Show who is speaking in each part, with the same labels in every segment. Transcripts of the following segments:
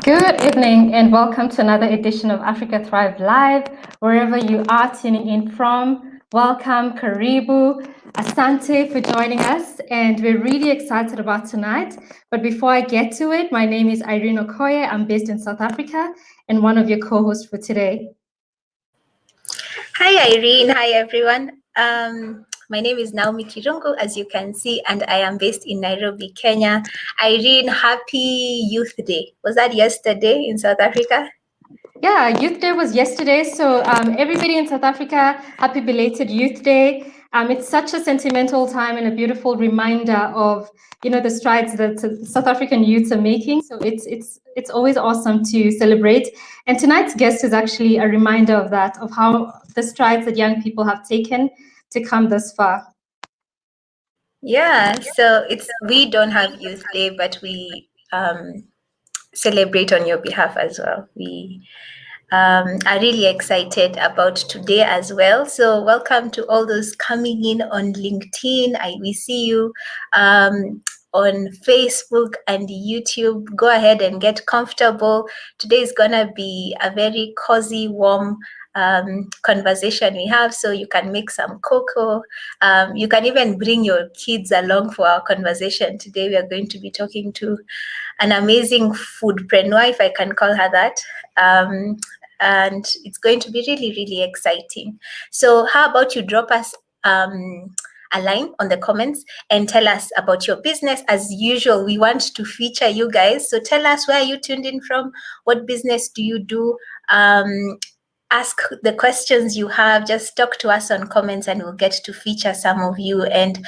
Speaker 1: Good evening and welcome to another edition of Africa Thrive Live. Wherever you are tuning in from, welcome, Karibu, Asante for joining us, and we're really excited about tonight. But before I get to it, my name is Irene Okoye. I'm based in South Africa and one of your co-hosts for today.
Speaker 2: Hi Irene, hi everyone. My name is Naomi Kirungu, as you can see, and I am based in Nairobi, Kenya. Irene, happy Youth Day. Was that yesterday in South Africa?
Speaker 1: Yeah, Youth Day was yesterday. So everybody in South Africa, happy belated Youth Day. It's such a sentimental time and a beautiful reminder of, the strides that South African youths are making. So it's always awesome to celebrate. And tonight's guest is actually a reminder of that, of how the strides that young people have taken to come this far.
Speaker 2: Yeah, so we don't have Youth Day, but we celebrate on your behalf as well. We are really excited about today as well. So welcome to all those coming in on LinkedIn. We see you on Facebook and YouTube. Go ahead and get comfortable. Today is gonna be a very cozy, warm conversation we have, so you can make some cocoa. You can even bring your kids along for our conversation. Today we are going to be talking to an amazing foodpreneur, if I can call her that. And it's going to be really, really exciting. So how about you drop us a line on the comments and tell us about your business. As usual, we want to feature you guys. So tell us, where are you tuned in from? What business do you do? Ask the questions you have. Just talk to us on comments and we'll get to feature some of you. And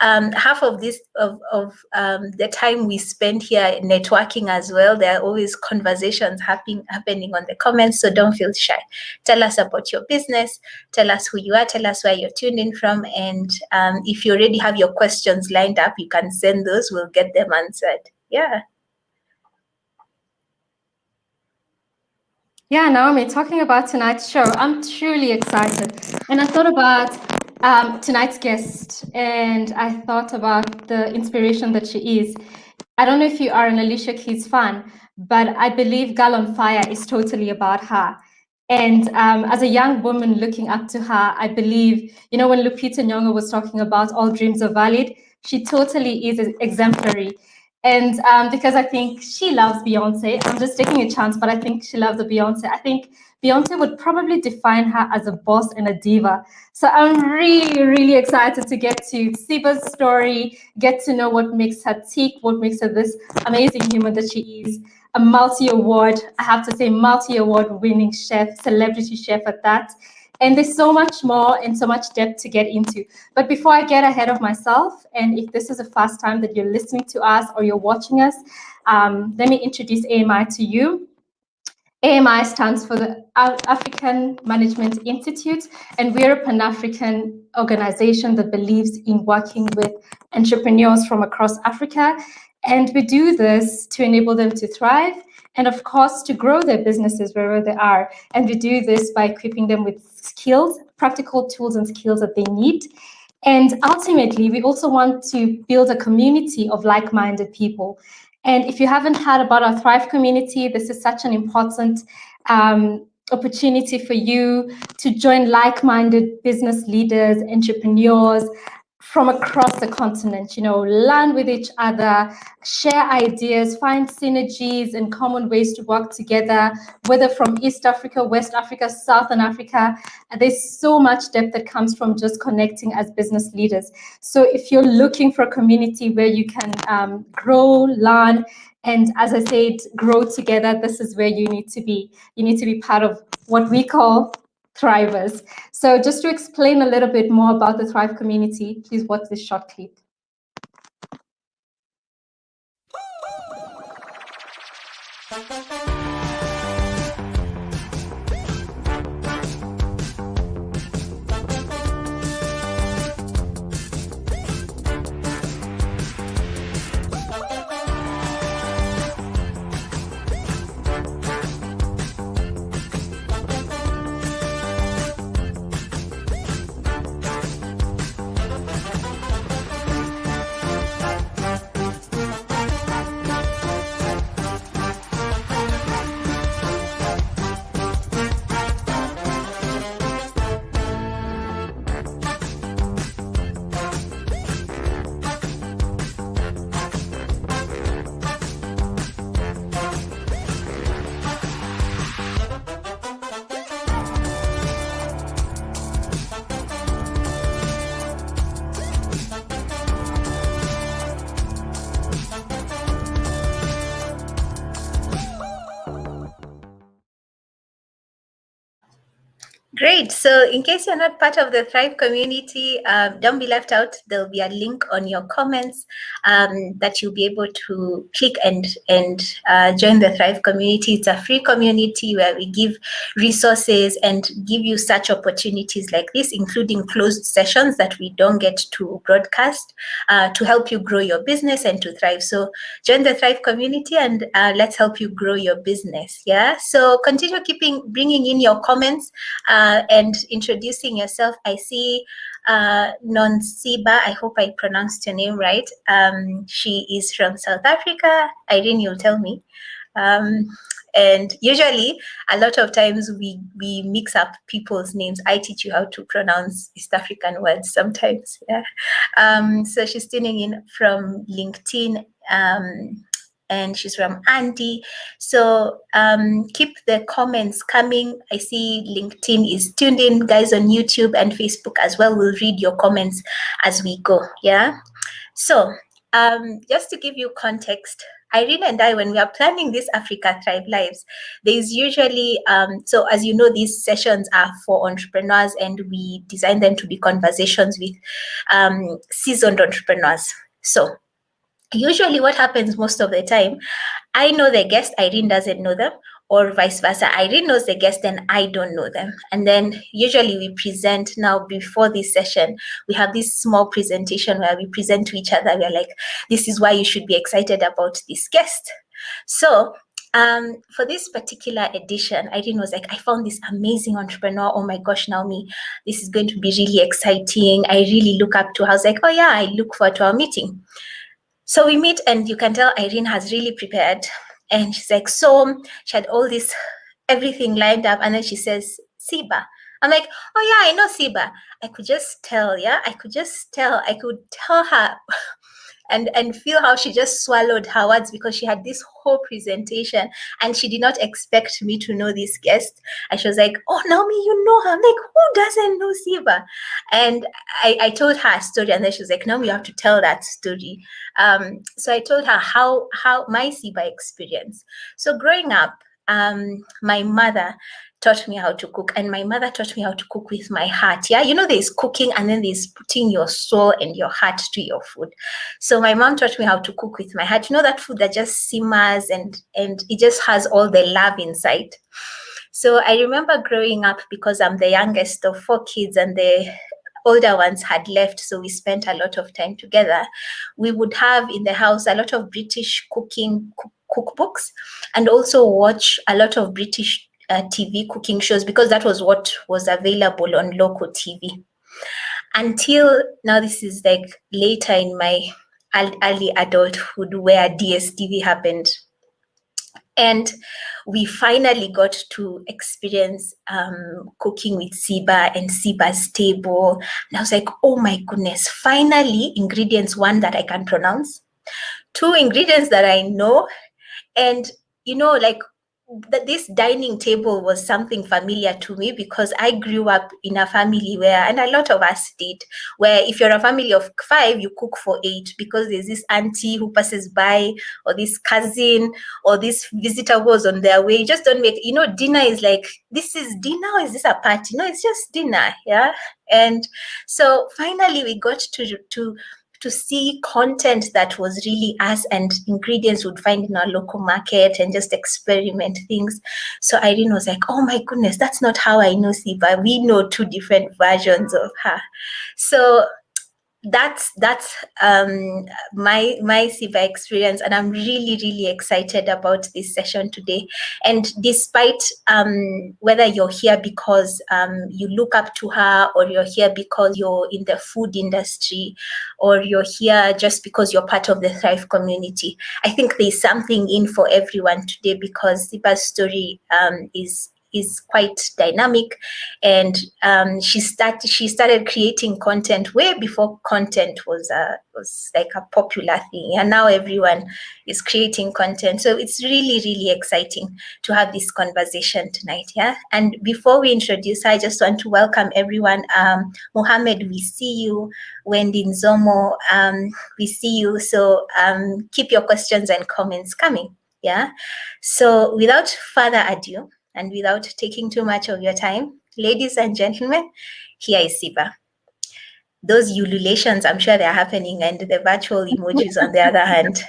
Speaker 2: half of this the time we spend here networking as well. There are always conversations happening on the comments, so don't feel shy. Tell us about your business, tell us who you are, tell us where you're tuned in from, and if you already have your questions lined up, you can send those. We'll get them answered.
Speaker 1: Yeah, Naomi, talking about tonight's show, I'm truly excited. And I thought about tonight's guest, and I thought about the inspiration that she is. I don't know if you are an Alicia Keys fan, but I believe Girl on Fire is totally about her. And as a young woman looking up to her, I believe, when Lupita Nyong'o was talking about all dreams are valid, she totally is exemplary. And because I think she loves Beyonce, I'm just taking a chance, but I think she loves the Beyonce. I think Beyonce would probably define her as a boss and a diva. So I'm really, really excited to get to Siba's story, get to know what makes her tick, what makes her this amazing human that she is. A multi-award, I have to say multi-award winning chef, celebrity chef at that. And there's so much more and so much depth to get into. But before I get ahead of myself, and if this is the first time that you're listening to us or you're watching us, let me introduce AMI to you. AMI stands for the African Management Institute, and we're a Pan-African organization that believes in working with entrepreneurs from across Africa. And we do this to enable them to thrive and, of course, to grow their businesses wherever they are. And we do this by equipping them with skills, practical tools and skills that they need. And ultimately, we also want to build a community of like-minded people. And if you haven't heard about our Thrive community, this is such an important opportunity for you to join like-minded business leaders, entrepreneurs from across the continent, learn with each other, share ideas, find synergies and common ways to work together, whether from East Africa, West Africa, Southern Africa. There's so much depth that comes from just connecting as business leaders. So if you're looking for a community where you can grow, learn, and as I said, grow together, this is where you need to be. You need to be part of what we call Thrivers. So just to explain a little bit more about the Thrive community, please watch this short clip.
Speaker 2: Great. So in case you're not part of the Thrive community, don't be left out. There'll be a link on your comments that you'll be able to click and join the Thrive community. It's a free community where we give resources and give you such opportunities like this, including closed sessions that we don't get to broadcast to help you grow your business and to thrive. So join the Thrive community and let's help you grow your business. Yeah. So continue bringing in your comments. And introducing yourself. I see Non Siba, I hope I pronounced your name right. She is from South Africa. Irene, you'll tell me. And usually, a lot of times we mix up people's names. I teach you how to pronounce East African words sometimes. Yeah. So she's tuning in from LinkedIn. And she's from Andy. So keep the comments coming. I see LinkedIn is tuned in, guys on YouTube and Facebook as well. We'll read your comments as we go. Yeah. So just to give you context, Irene and I, when we are planning this Africa Thrive Lives, there's usually, so as you know, these sessions are for entrepreneurs and we design them to be conversations with seasoned entrepreneurs. So usually what happens most of the time, I know the guest, Irene doesn't know them, or vice versa. Irene knows the guest and I don't know them. And then usually we present now before this session, we have this small presentation where we present to each other. We're like, this is why you should be excited about this guest. So for this particular edition, Irene was like, I found this amazing entrepreneur. Oh my gosh, Naomi, this is going to be really exciting. I really look up to her. I was like, oh yeah, I look forward to our meeting. So we meet and you can tell Irene has really prepared. And she's like, so she had all this, everything lined up. And then she says, Siba. I'm like, oh yeah, I know Siba. I could just tell, yeah? I could tell her and feel how she just swallowed her words because she had this whole presentation and she did not expect me to know this guest. And she was like, oh, Naomi, you know her. I'm like, who doesn't know Siba? And I told her a story and then she was like, Naomi, you have to tell that story. So I told her how my Siba experience. So growing up, my mother taught me how to cook, and my mother taught me how to cook with my heart. Yeah, you know, there's cooking and then there's putting your soul and your heart to your food. So my mom taught me how to cook with my heart. You know, that food that just simmers and it just has all the love inside. So I remember growing up, because I'm the youngest of 4 kids and the older ones had left, so we spent a lot of time together. We would have in the house a lot of British cooking cookbooks and also watch a lot of British TV cooking shows because that was what was available on local TV. Until now, this is like later in my early adulthood where DSTV happened. And we finally got to experience cooking with Siba and Siba's table. And I was like, oh my goodness, finally, ingredients, 1, that I can pronounce, 2, ingredients that I know. And, you know, like, this dining table was something familiar to me because I grew up in a family where, and a lot of us did, where if you're a family of 5, you cook for 8 because there's this auntie who passes by, or this cousin, or this visitor was on their way. You just don't make, you know, dinner is like, this is dinner, or is this a party? No, it's just dinner. Yeah. And so finally we got to see content that was really us and ingredients we'd find in our local market and just experiment things. So Irene was like, oh my goodness, that's not how I know Siba. We know 2 different versions of her. So that's my Siba experience, and I'm really excited about this session today. And despite whether you're here because you look up to her, or you're here because you're in the food industry, or you're here just because you're part of the Thrive community, I think there's something in for everyone today, because Siba's story is quite dynamic, and she started creating content way before content was like a popular thing, and now everyone is creating content. So it's really exciting to have this conversation tonight. Yeah. And before we introduce her, I just want to welcome everyone. Mohammed, we see you. Wendy Nzomo, we see you. So keep your questions and comments coming. Yeah. So without further ado, And without taking too much of your time, ladies and gentlemen, here is Siba. Those ululations, I'm sure they're happening, and the virtual emojis on the other hand.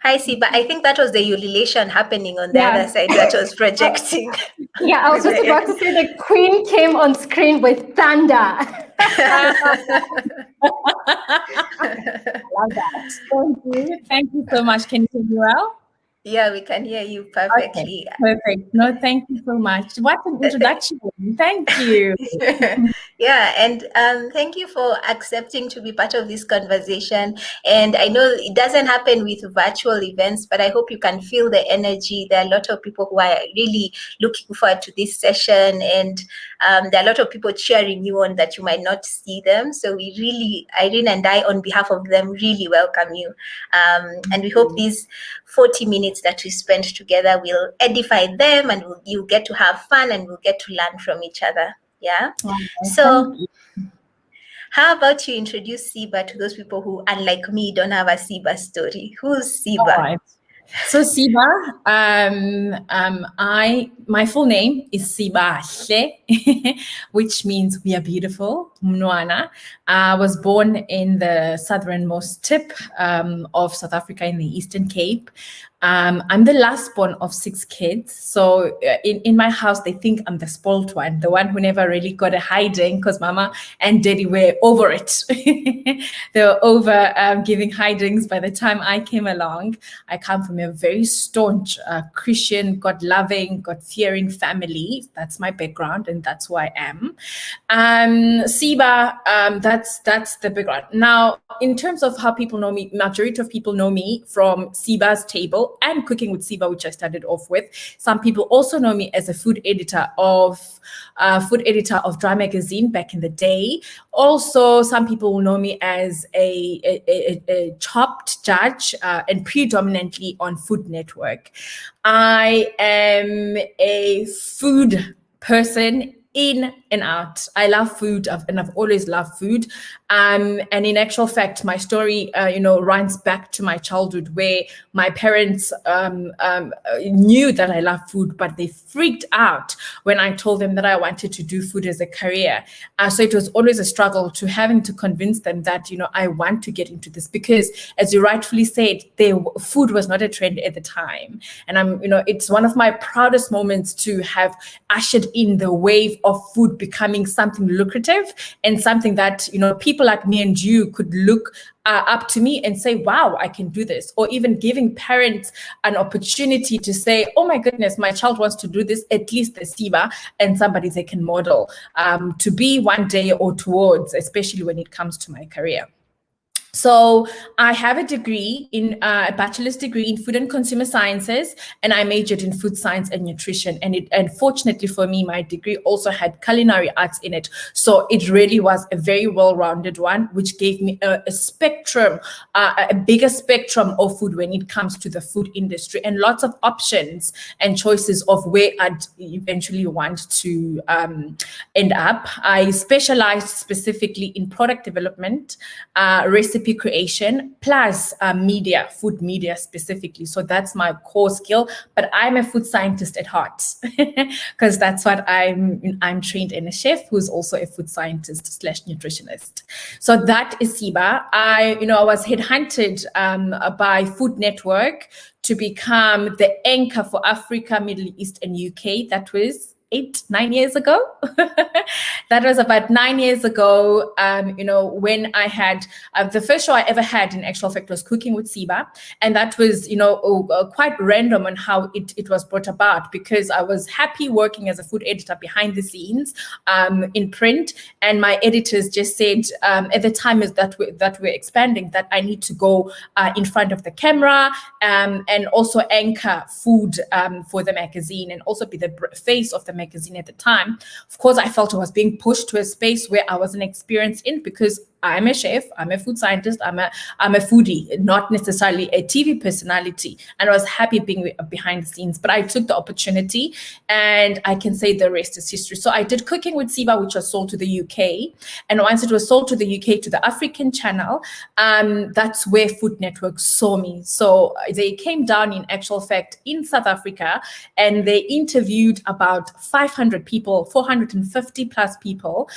Speaker 2: Hi, Siba. I think that was the ululation happening on the other side that was projecting.
Speaker 1: Yeah, I was just about to say the queen came on screen with thunder.
Speaker 3: I love that. Thank you. Thank you so much. Can you hear me well?
Speaker 2: Yeah, we can hear you perfectly.
Speaker 3: Okay, perfect. No, thank you so much. What an introduction. Thank you.
Speaker 2: Yeah, and thank you for accepting to be part of this conversation. And I know it doesn't happen with virtual events, but I hope you can feel the energy. There are a lot of people who are really looking forward to this session, and there are a lot of people cheering you on that you might not see them. So we really, Irene and I, on behalf of them, really welcome you. And we hope these 40 minutes that we spend together will edify them, and you'll get to have fun, and we'll get to learn from each other. Yeah. So how about you introduce Siba to those people who, unlike me, don't have a Siba story? Who's Siba?
Speaker 3: All right. So Siba, my full name is Siba, which means we are beautiful, Mtongana. I was born in the southernmost tip of South Africa in the Eastern Cape. I'm the last born of 6 kids. So in my house, they think I'm the spoiled one, the one who never really got a hiding because mama and daddy were over it. They were over giving hidings by the time I came along. I come from a very staunch Christian, God-loving, God-fearing family. That's my background, and that's who I am. Siba, that's the background. Now, in terms of how people know me, majority of people know me from Siba's Table and Cooking with Siba, which I started off with. Some people also know me as a food editor of Dry Magazine back in the day. Also, some people will know me as a chopped judge and predominantly on Food Network. I am a food person in and out. I love food, and I've always loved food. And in actual fact, my story, runs back to my childhood, where my parents knew that I love food, but they freaked out when I told them that I wanted to do food as a career. So it was always a struggle to having to convince them that, I want to get into this, because as you rightfully said, food was not a trend at the time. And it's one of my proudest moments to have ushered in the wave of food becoming something lucrative and something that, people like me and you could look up to me and say, wow, I can do this. Or even giving parents an opportunity to say, oh my goodness, my child wants to do this, at least the Siba, and somebody they can model to be one day or towards, especially when it comes to my career. So I have a degree a bachelor's degree in food and consumer sciences, and I majored in food science and nutrition. And fortunately for me, my degree also had culinary arts in it. So it really was a very well-rounded one, which gave me a spectrum, a bigger spectrum of food when it comes to the food industry, and lots of options and choices of where I'd eventually want to end up. I specialized specifically in product development, recipe creation, plus media, food media specifically. So that's my core skill, but I'm a food scientist at heart because that's what I'm trained in, a chef who's also a food scientist / nutritionist. So that is Siba. I was headhunted by Food Network to become the anchor for Africa, Middle East, and UK. That was 8-9 years ago. That was about 9 years ago, when I had the first show I ever had in actual fact was Cooking with Siba. And that was, quite random on how it was brought about, because I was happy working as a food editor behind the scenes in print. And my editors just said at the time that we're expanding, that I need to go in front of the camera and also anchor food for the magazine, and also be the face of the magazine at the time. Of course, I felt I was being pushed to a space where I wasn't experienced in, because I'm a chef, I'm a food scientist, I'm a foodie, not necessarily a TV personality. And I was happy being behind the scenes, but I took the opportunity, and I can say the rest is history. So I did Cooking with Siba, which was sold to the UK. And once it was sold to the UK, to the African channel, that's where Food Network saw me. So they came down, in actual fact, in South Africa, and they interviewed about 500 people, 450 plus people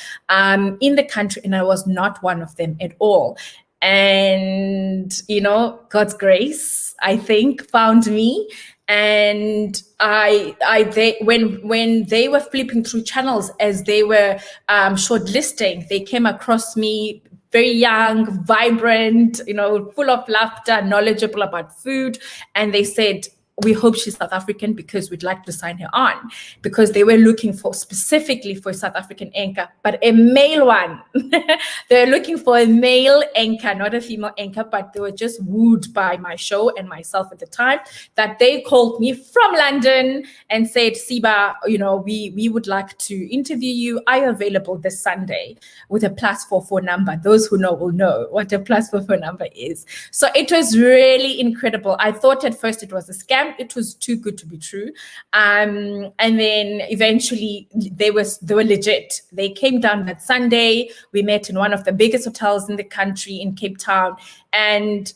Speaker 3: in the country, and I was not one of them at all. And God's grace, I think, found me. And when they were flipping through channels as they were shortlisting, they came across me, very young, vibrant, full of laughter, knowledgeable about food. And they said, we hope she's South African because we'd like to sign her on, because they were looking for specifically for a South African anchor, but a male one. They're looking for a male anchor, not a female anchor, but they were just wooed by my show and myself at the time, that they called me from London and said, Siba, we would like to interview you. Are you available this Sunday, with a +44 number? Those who know will know what a +44 number is. So it was really incredible. I thought at first it was a scam. It was too good to be true. And then eventually they were legit. They came down that Sunday. We met in one of the biggest hotels in the country in Cape Town. And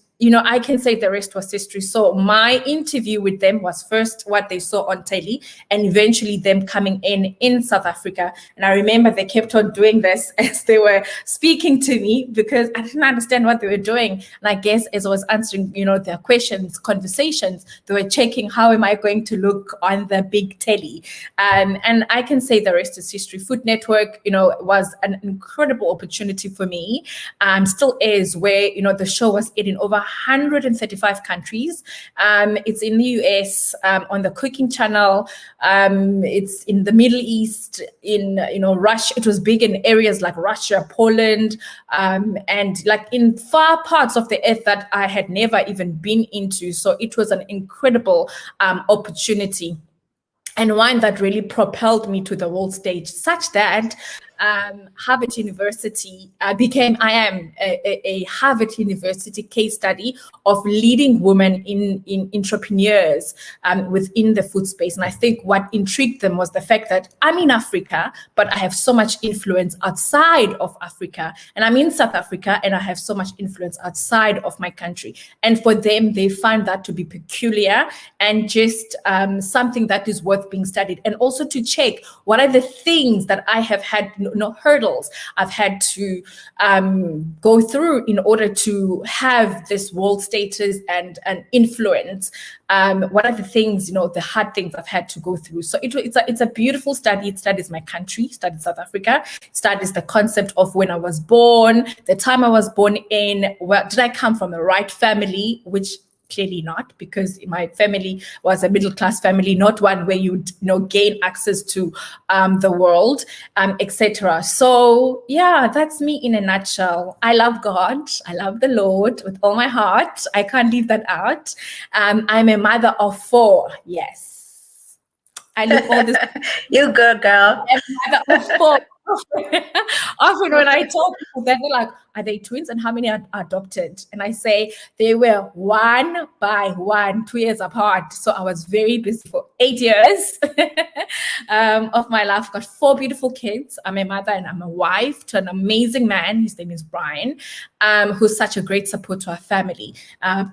Speaker 3: I can say the rest was history. So my interview with them was first what they saw on telly, and eventually them coming in South Africa. And I remember they kept on doing this as they were speaking to me, because I didn't understand what they were doing. And I guess as I was answering, their questions, conversations, they were checking, how am I going to look on the big telly? And I can say the rest is history. Food Network, was an incredible opportunity for me. Still is, where, the show was aired in over 135 countries. It's in the US, on the Cooking Channel. It's in the Middle East, in Russia. It was big in areas like Russia, Poland, and like in far parts of the earth that I had never even been into. So it was an incredible opportunity, and one that really propelled me to the world stage, such that Harvard University I am a Harvard University case study of leading women in entrepreneurs within the food space. And I think what intrigued them was the fact that I'm in Africa, but I have so much influence outside of Africa. And I'm in South Africa, and I have so much influence outside of my country. And for them, they find that to be peculiar and just something that is worth being studied. And also to check, what are the things that I have had, hurdles I've had to go through in order to have this world status and influence. What are the things, the hard things I've had to go through? So it's a beautiful study. It studies my country, studies South Africa, studies the concept of when I was born, the time I was born in, where did I come from the right family, which clearly not, because my family was a middle-class family, not one where you gain access to the world, etc. So yeah, that's me in a nutshell. I love God. I love the Lord with all my heart. I can't leave that out. I'm a mother of 4. Yes. I look all this.
Speaker 2: You girl.
Speaker 3: I'm a mother of 4. Often when I tell people that, they're like, are they twins, and how many are adopted? And I say they were one by one, 2 years apart. So I was very busy for 8 years of my life. Got 4 beautiful kids. I'm a mother and I'm a wife to an amazing man. His name is Brian, who's such a great support to our family.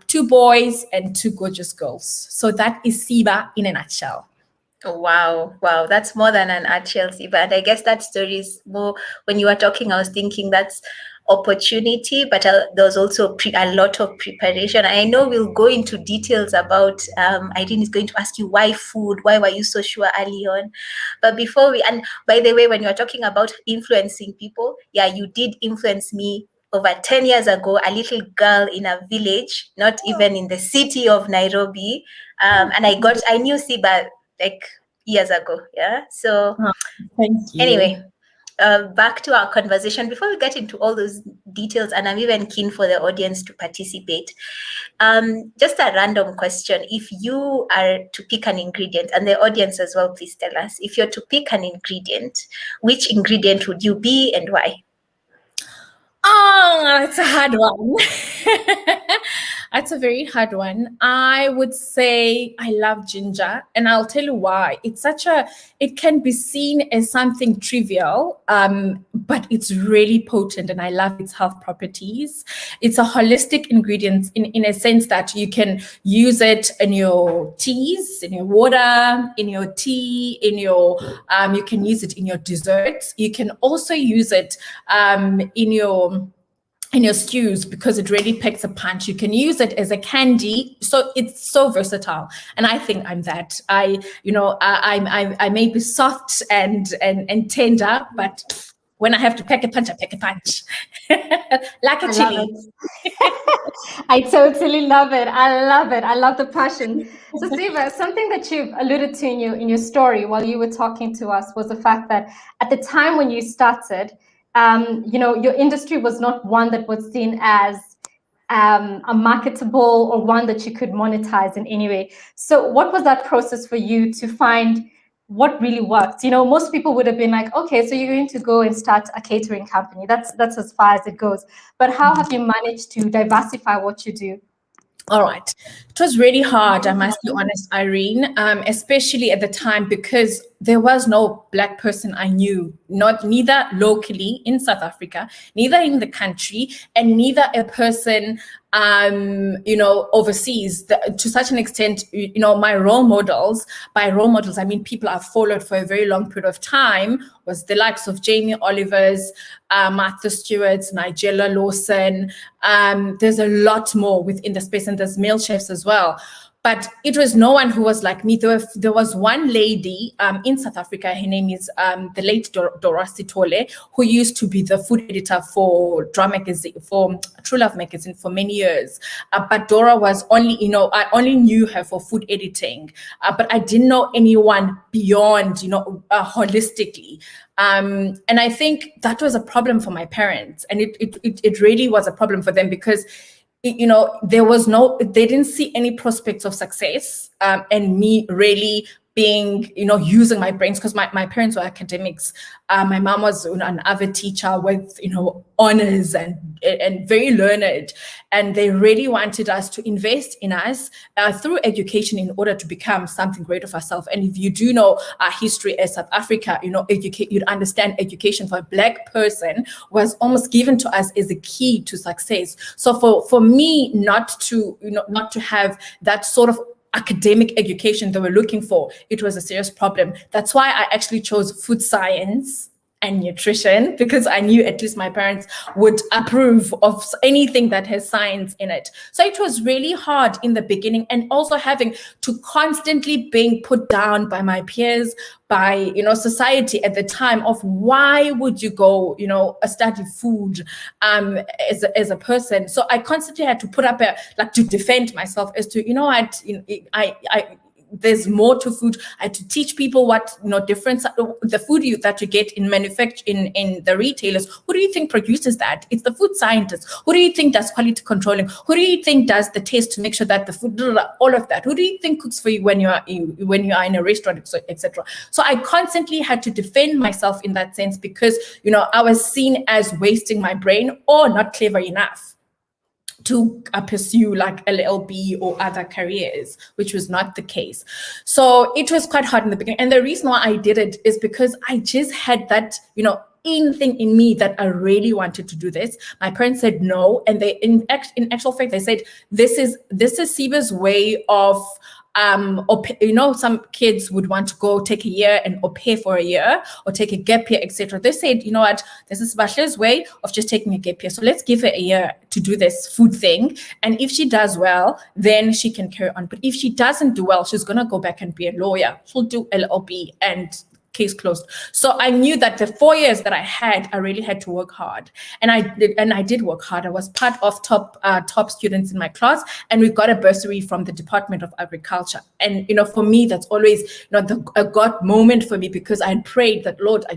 Speaker 3: 2 boys and 2 gorgeous girls. So that is Siba in a nutshell.
Speaker 2: Oh, wow, that's more than an nutshell, Siba. And I guess that story is more, when you were talking, I was thinking that's opportunity, but there was also a lot of preparation. I know we'll go into details about, Irene is going to ask you why food, why were you so sure early on? But before and by the way, when you were talking about influencing people, yeah, you did influence me over 10 years ago, a little girl in a village, not even in the city of Nairobi. And I knew Siba like years ago. Yeah. So
Speaker 3: thank you.
Speaker 2: Anyway, back to our conversation. Before we get into all those details, and I'm even keen for the audience to participate, just a random question. If you are to pick an ingredient, and the audience as well, please tell us, if you're to pick an ingredient, which ingredient would you be and why?
Speaker 3: Oh, it's a hard one. That's a very hard one. I would say I love ginger, and I'll tell you why. It can be seen as something trivial, but it's really potent, and I love its health properties. It's a holistic ingredient in a sense that you can use it in your teas, in your water, in your tea, you can use it in your desserts. You can also use it in your stews because it really packs a punch. You can use it as a candy, so it's so versatile. And I think I'm that. I may be soft and tender, but when I have to pack a punch, I pack a punch. Like a chili.
Speaker 1: I totally love it. I love it. I love the passion. So Siba, something that you've alluded to in your story while you were talking to us was the fact that at the time when you started, your industry was not one that was seen as a marketable or one that you could monetize in any way. So what was that process for you to find what really worked? Most people would have been like, okay, so you're going to go and start a catering company. That's as far as it goes. But how have you managed to diversify what you do?
Speaker 3: All right. It was really hard, I must be honest, Irene, especially at the time because there was no Black person I knew, neither locally in South Africa, neither in the country, and neither a person, overseas. To such an extent, my role models, by role models, I mean people I've followed for a very long period of time, was the likes of Jamie Olivers, Martha Stewart, Nigella Lawson. There's a lot more within the space, and there's male chefs as well. But it was no one who was like me. There was one lady in South Africa. Her name is the late Dora Sitole, who used to be the food editor for True Love magazine for many years. But Dora was only, I only knew her for food editing, but I didn't know anyone beyond, holistically. And I think that was a problem for my parents, and it really was a problem for them because they didn't see any prospects of success, and me really being, using my brains, because my parents were academics. My mom was an avid teacher with, honors and very learned. And they really wanted us to invest in us through education in order to become something great of ourselves. And if you do know our history as South Africa, you'd understand education for a Black person was almost given to us as a key to success. So for me not to have that sort of academic education they were looking for, it was a serious problem. That's why I actually chose food science and nutrition, because I knew at least my parents would approve of anything that has science in it. So it was really hard in the beginning, and also having to constantly being put down by my peers, by society at the time, of why would you go study food as a person. So I constantly had to put up to defend myself as to there's more to food. I had to teach people what difference the food that you get in manufacturing in the retailers. Who do you think produces that? It's the food scientists. Who do you think does quality controlling? Who do you think does the taste to make sure that the food, all of that? Who do you think cooks for you when you are in a restaurant, etc.? So I constantly had to defend myself in that sense, because I was seen as wasting my brain or not clever enough to pursue like LLB or other careers, which was not the case. So it was quite hard in the beginning. And the reason why I did it is because I just had that, anything in me that I really wanted to do this. My parents said no. And they, in actual fact, they said, this is Siba's way of, some kids would want to go take a year and au pair for a year, or take a gap year, etc. They said, you know what, this is Bashla's way of just taking a gap year. So let's give her a year to do this food thing. And if she does well, then she can carry on. But if she doesn't do well, she's going to go back and be a lawyer. She'll do LLB and case closed. So I knew that the 4 years that I had, I really had to work hard, and I did work hard. I was part of top students in my class, and we got a bursary from the Department of Agriculture. And for me, that's always a God moment for me, because I had prayed that, Lord, I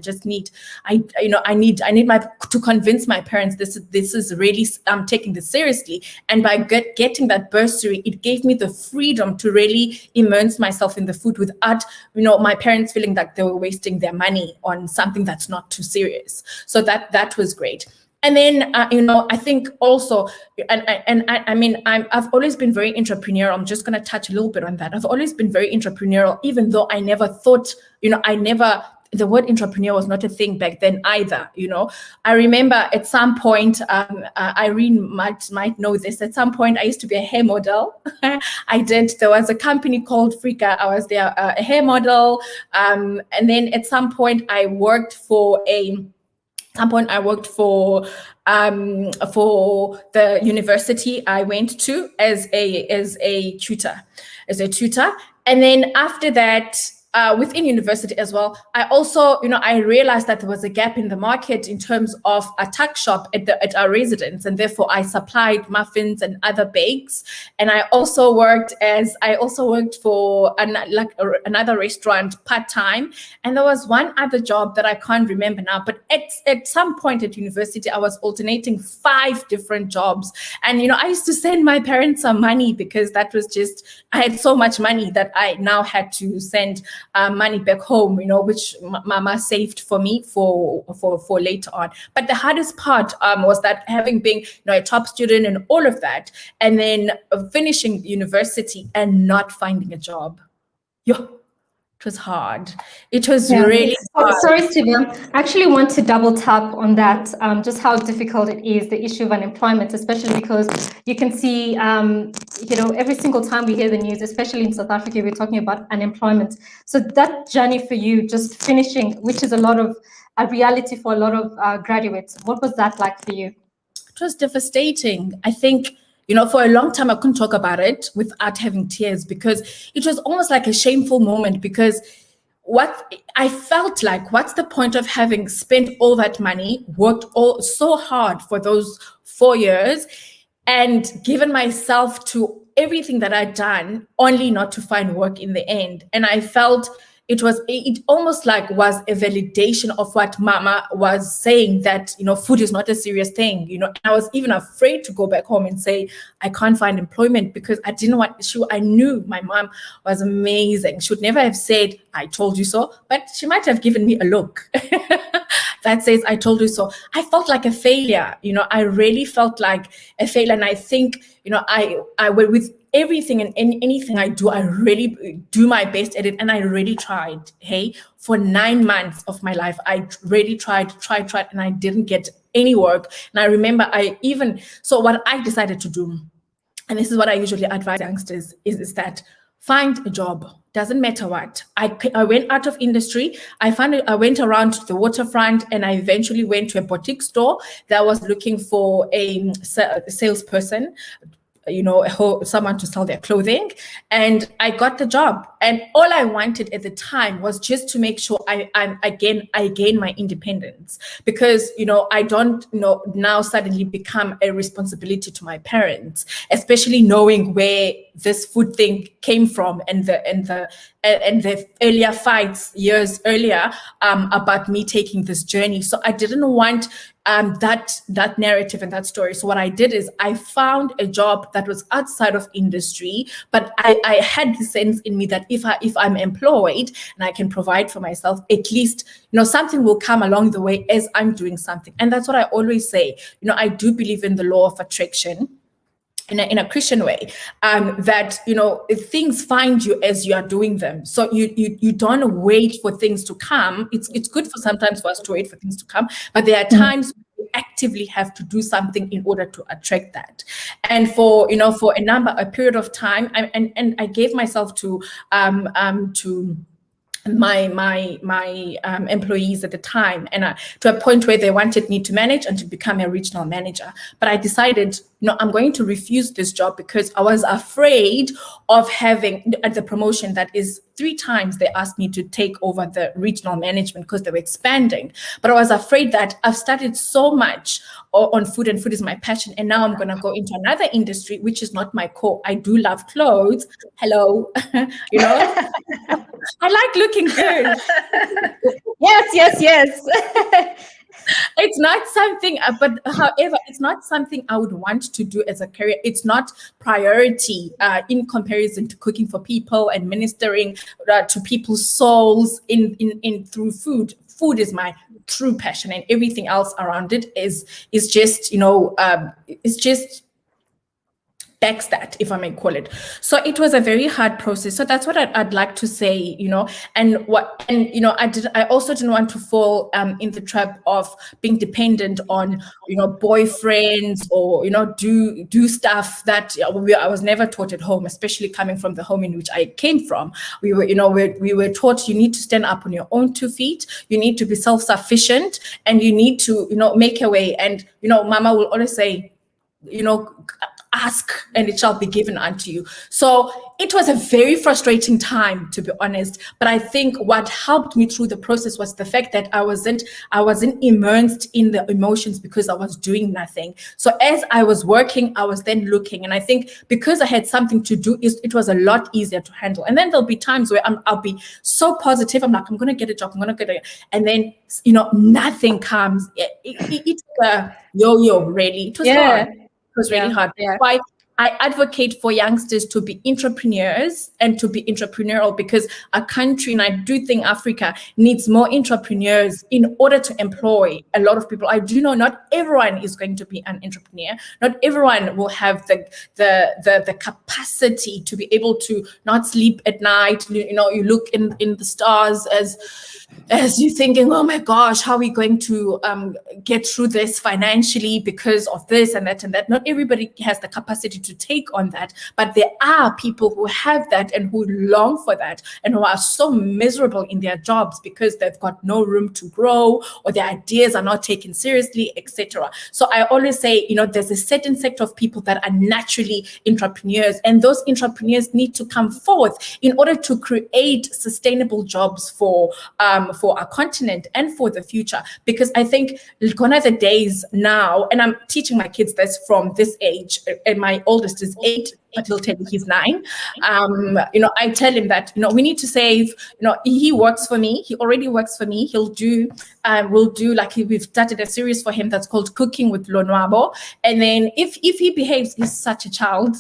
Speaker 3: need to convince my parents this is really, I'm taking this seriously. And by getting that bursary, it gave me the freedom to really immerse myself in the food without my parents feeling like they were wasting their money on something that's not too serious. So that was great. And then, I think also, I've always been very entrepreneurial. I'm just going to touch a little bit on that. I've always been very entrepreneurial, even though I never thought, the word entrepreneur was not a thing back then either. I remember at some point, Irene might know this. At some point, I used to be a hair model. There was a company called Frika. I was there, a hair model. And then at some point, I worked for the university I went to as a tutor. And then after that, within university as well, I also, I realized that there was a gap in the market in terms of a tuck shop at our residence, and therefore I supplied muffins and other bakes. And I also worked for another restaurant part-time. And there was one other job that I can't remember now, but at some point at university, I was alternating 5 different jobs. And, I used to send my parents some money because that was just, I had so much money that I now had to send money back home, which mama saved for me for later on. But the hardest part was that having been a top student and all of that, and then finishing university and not finding a job. It was hard. It was really hard.
Speaker 1: Sorry, Siba. I actually want to double tap on that, just how difficult it is, the issue of unemployment, especially because you can see, every single time we hear the news, especially in South Africa, we're talking about unemployment. So that journey for you, just finishing, which is a reality for a lot of graduates, what was that like for you?
Speaker 3: It was devastating. I think, for a long time, I couldn't talk about it without having tears, because it was almost like a shameful moment, because what I felt like, what's the point of having spent all that money, worked so hard for those 4 years, and given myself to everything that I'd done, only not to find work in the end. And I felt it almost like was a validation of what mama was saying, that, food is not a serious thing, and I was even afraid to go back home and say, I can't find employment, because I didn't want, I knew my mom was amazing. She would never have said, I told you so, but she might have given me a look that says, I told you so. I felt like a failure, I really felt like a failure. And I think, I went with everything and anything I do, I really do my best at it. And I really tried, for 9 months of my life, I really tried, and I didn't get any work. And I remember so what I decided to do, and this is what I usually advise youngsters, is that find a job. Doesn't matter what. I went out of industry. I went around the waterfront, and I eventually went to a boutique store that was looking for a salesperson, someone to sell their clothing, and I got the job. And all I wanted at the time was just to make sure I gain my independence, because I don't now suddenly become a responsibility to my parents, especially knowing where this food thing came from, and the earlier fights years earlier about me taking this journey. So I didn't want that narrative and that story. So what I did is I found a job that was outside of industry, but I had the sense in me that if I'm employed and I can provide for myself, at least something will come along the way as I'm doing something. And that's what I always say. I do believe in the law of attraction, in a Christian way, that things find you as you are doing them. So you don't wait for things to come. It's good sometimes for us to wait for things to come, but there are times we actively have to do something in order to attract that. And for a period of time, and I gave myself to my employees at the time, and to a point where they wanted me to manage and to become a regional manager. But I decided, I'm going to refuse this job, because I was afraid of having the promotion that is 3 times they asked me to take over the regional management, because they were expanding. But I was afraid that I've studied so much on food, and food is my passion, and now I'm going to go into another industry, which is not my core. I do love clothes. Hello. I like looking good.
Speaker 1: Yes.
Speaker 3: It's not something, but however, it's not something I would want to do as a career. It's not priority in comparison to cooking for people and ministering to people's souls in through food. food is my true passion, and everything else around it is just, it's just backs that, if I may call it. So it was a very hard process. So that's what I'd like to say, I also didn't want to fall in the trap of being dependent on, boyfriends or, do stuff that I was never taught at home, especially coming from the home in which I came from. We were taught you need to stand up on your own 2 feet, you need to be self-sufficient, and you need to, make a way. And, Mama will always say, ask and it shall be given unto you. So it was a very frustrating time, to be honest. But I think what helped me through the process was the fact that I wasn't immersed in the emotions because I was doing nothing. So as I was working, I was then looking. And I think because I had something to do, it was a lot easier to handle. And then there'll be times where I'll be so positive. I'm like, I'm going to get a job. I'm going to get it. And then, nothing comes. It's a yo-yo, really. It was hard. It was really hard. That's why I advocate for youngsters to be entrepreneurs and to be entrepreneurial, because our country, and I do think Africa, needs more entrepreneurs in order to employ a lot of people. I do know not everyone is going to be an entrepreneur. Not everyone will have the capacity to be able to not sleep at night. You look in the stars as you're thinking, oh my gosh, how are we going to get through this financially because of this and that and that. Not everybody has the capacity to take on that, but there are people who have that and who long for that and who are so miserable in their jobs because they've got no room to grow or their ideas are not taken seriously, etc. So I always say, there's a certain sector of people that are naturally entrepreneurs, and those entrepreneurs need to come forth in order to create sustainable jobs for our continent and for the future. Because I think gone are the days now, and I'm teaching my kids this from this age, and my oldest is 8, but he'll tell you he's 9. I tell him that, we need to save, he works for me. He already works for me. We'll do like we've started a series for him that's called Cooking with Lonwabo. And then if he behaves, he's such a child.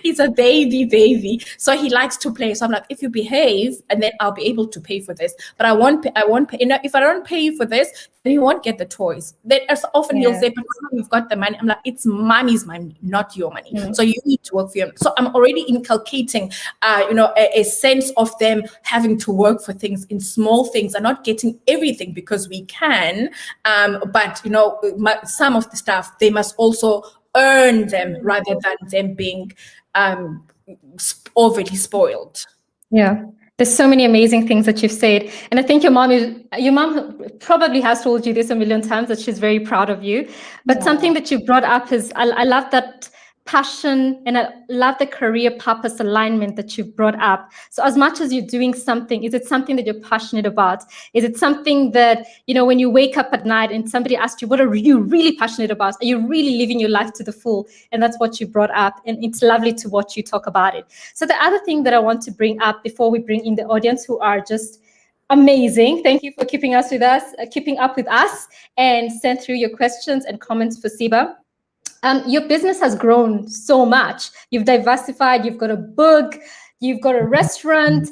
Speaker 3: He's a baby. So he likes to play. So I'm like, if you behave, and then I'll be able to pay for this. But I won't pay. If I don't pay you for this, then you won't get the toys. Then as often he'll say, but you've got the money. I'm like, it's mommy's money, not your money. So you need to work for him. So I'm already inculcating, a sense of them having to work for things in small things and not getting everything because we can. But some of the stuff, they must also earn them rather than them being overly spoiled.
Speaker 1: Yeah. There's so many amazing things that you've said. And I think your mom probably has told you this a million times, that she's very proud of you. But something that you brought up is, I love that passion, and I love the career purpose alignment that you've brought up. So as much as you're doing something, is it something that you're passionate about? Is it something that, when you wake up at night and somebody asks you, what are you really passionate about? Are you really living your life to the full? And that's what you brought up. And it's lovely to watch you talk about it. So the other thing that I want to bring up before we bring in the audience, who are just amazing. Thank you for keeping up with us and send through your questions and comments for Siba. Your business has grown so much. You've diversified, you've got a book, you've got a restaurant,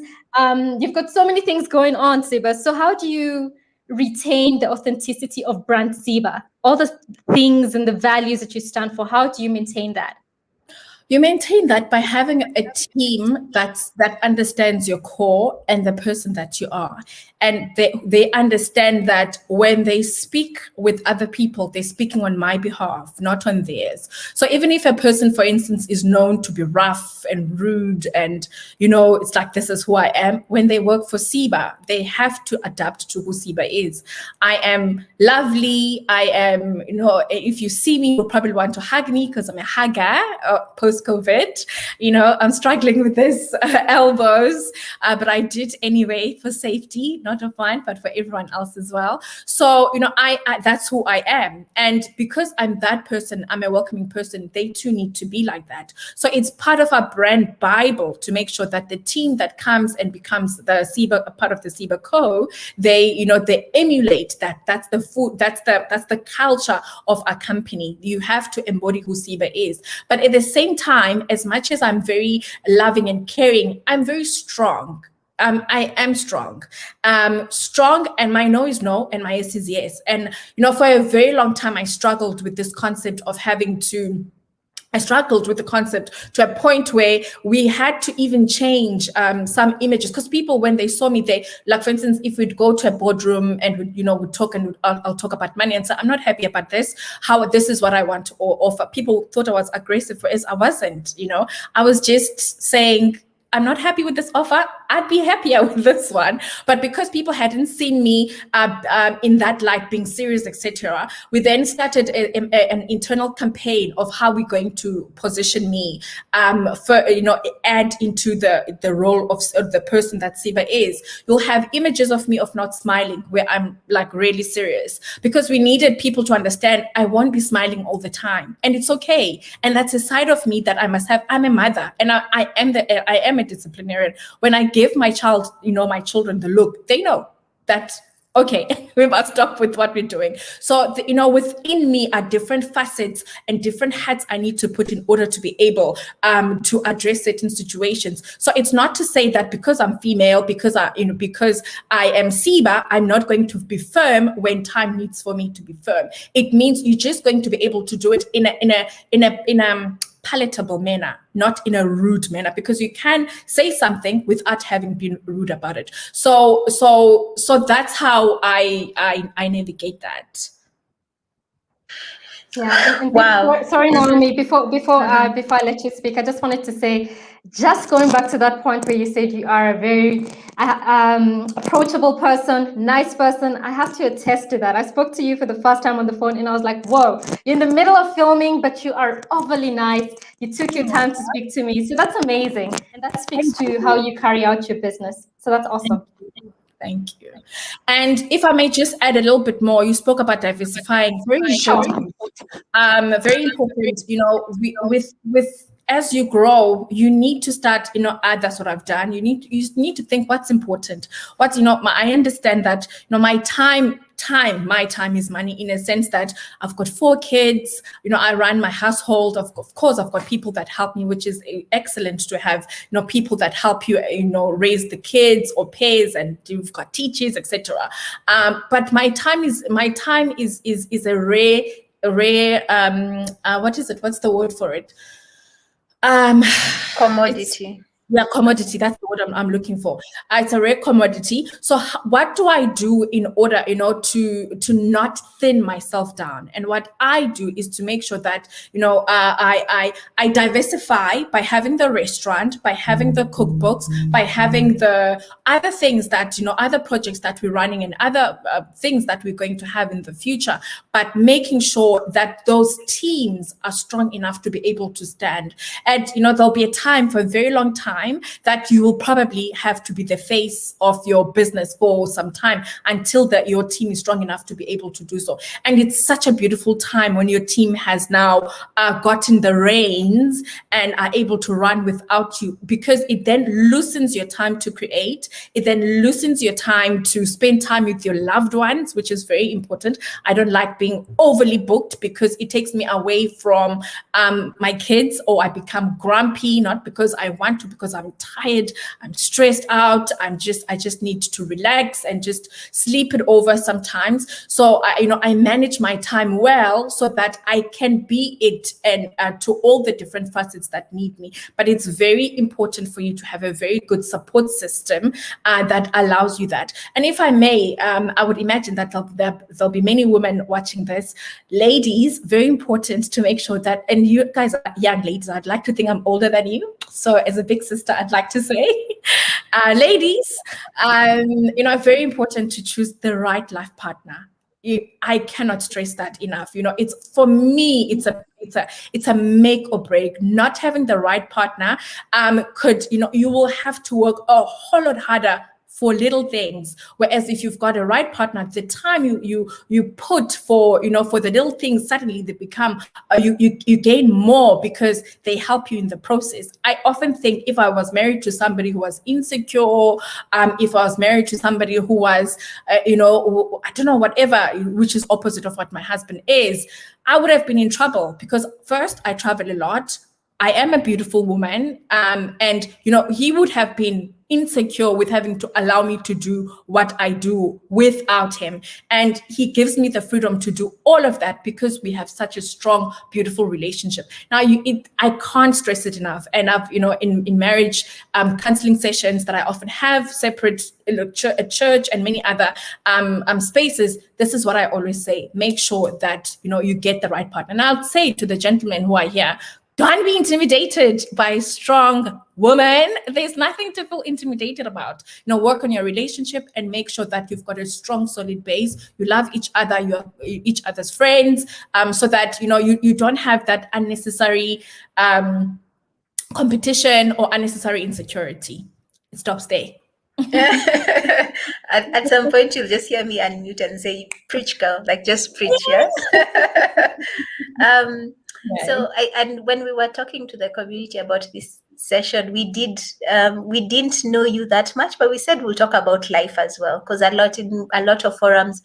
Speaker 1: you've got so many things going on, Siba. So how do you retain the authenticity of brand Siba? All the things and the values that you stand for, how do you maintain that?
Speaker 3: You maintain that by having a team that understands your core and the person that you are. And they understand that when they speak with other people, they're speaking on my behalf, not on theirs. So even if a person, for instance, is known to be rough and rude and, it's like, this is who I am, when they work for Siba, they have to adapt to who Siba is. I am lovely. I am, if you see me, you'll probably want to hug me because I'm a hugger post-COVID. I'm struggling with this elbows, but I did anyway for safety, not of mine, but for everyone else as well. So, I that's who I am. And because I'm that person, I'm a welcoming person, they too need to be like that. So it's part of our brand Bible to make sure that the team that comes and becomes the part of the Siba Co, they emulate that. That's the food, that's the culture of our company. You have to embody who Siba is. But at the same time, as much as I'm very loving and caring, I'm very strong. I am strong, and my no is no and my yes is yes. And for a very long time, I struggled with this concept of I struggled with the concept to a point where we had to even change some images, because people, when they saw me, they, like, for instance, if we'd go to a boardroom and we'd talk, and I'll talk about money and say, I'm not happy about this, this is what I want to offer. People thought I was aggressive, whereas I wasn't. I was just saying, I'm not happy with this offer. I'd be happier with this one. But because people hadn't seen me in that light, being serious, etc., we then started an internal campaign of how we're going to position me, add into the role of the person that Siba is. You'll have images of me of not smiling, where I'm like really serious, because we needed people to understand I won't be smiling all the time, and it's okay. And that's a side of me that I must have. I'm a mother, and I am a disciplinarian. When I give my my children the look, they know that, okay, we must stop with what we're doing. So, within me are different facets and different hats I need to put in order to be able to address certain situations. So it's not to say that because I'm female, because I am Siba, I'm not going to be firm when time needs for me to be firm. It means you're just going to be able to do it in a palatable manner, not in a rude manner, because you can say something without having been rude about it. So that's how I navigate that.
Speaker 1: Yeah. And
Speaker 2: Wow.
Speaker 1: Sorry, Naomi. Before I let you speak, I just wanted to say, just going back to that point where you said you are a very approachable person, nice person. I have to attest to that. I spoke to you for the first time on the phone, and I was like, whoa, you're in the middle of filming, but you are overly nice. You took your time to speak to me. So that's amazing. And that speaks to how you carry out your business. So that's awesome.
Speaker 3: Thank you. And if I may just add a little bit more, you spoke about diversifying. Very important. Very important. With as you grow, you need to start, that's what I've done. You need to think what's important. I understand that, my time is money, in a sense that I've got 4 kids, I run my household. Of course, I've got people that help me, which is excellent to have, people that help you, raise the kids or pays, and you've got teachers, etc. But my time is a rare, what is it? What's the word for it?
Speaker 2: Commodity.
Speaker 3: Yeah, commodity. That's the word I'm looking for. It's a rare commodity. So what do I do in order, to not thin myself down? And what I do is to make sure that, I diversify by having the restaurant, by having the cookbooks, by having the other things that, other projects that we're running, and other things that we're going to have in the future, but making sure that those teams are strong enough to be able to stand. And, there'll be a time, for a very long time, that you will probably have to be the face of your business for some time, until your team is strong enough to be able to do so. And it's such a beautiful time when your team has now gotten the reins and are able to run without you, because it then loosens your time to create. It then loosens your time to spend time with your loved ones, which is very important. I don't like being overly booked, because it takes me away from my kids, or I become grumpy, not because I want to, because I'm tired, I'm stressed out, I just need to relax and just sleep it over sometimes. So I manage my time well, so that I can be it, and to all the different facets that need me. But it's very important for you to have a very good support system that allows you that. And if I may, I would imagine that there'll be many women watching this. Ladies, very important to make sure that, and you guys are young ladies, I'd like to think I'm older than you. So as a big sister, I'd like to say, ladies, very important to choose the right life partner. I cannot stress that enough. It's, for me, it's a make or break. Not having the right partner could, you will have to work a whole lot harder for little things. Whereas if you've got a right partner, the time you put for the little things, suddenly they become you gain more, because they help you in the process. I often think, if I was married to somebody who was insecure, if I was married to somebody who was I don't know, whatever, which is opposite of what my husband is, I would have been in trouble, because first, I travel a lot. I am a beautiful woman, and he would have been insecure with having to allow me to do what I do without him. And he gives me the freedom to do all of that because we have such a strong, beautiful relationship. Now, I can't stress it enough. And I've, in marriage counseling sessions that I often have separate at church and many other spaces, this is what I always say: make sure that you get the right partner. And I'll say to the gentlemen who are here, don't be intimidated by a strong woman. There's nothing to feel intimidated about. Work on your relationship and make sure that you've got a strong, solid base. You love each other. You're each other's friends, so that you don't have that unnecessary competition or unnecessary insecurity. It stops there.
Speaker 2: At some point, you'll just hear me unmute and say, "Preach, girl!" Like just preach, yes. So and when we were talking to the community about this session, we didn't know you that much, but we said we'll talk about life as well, because in a lot of forums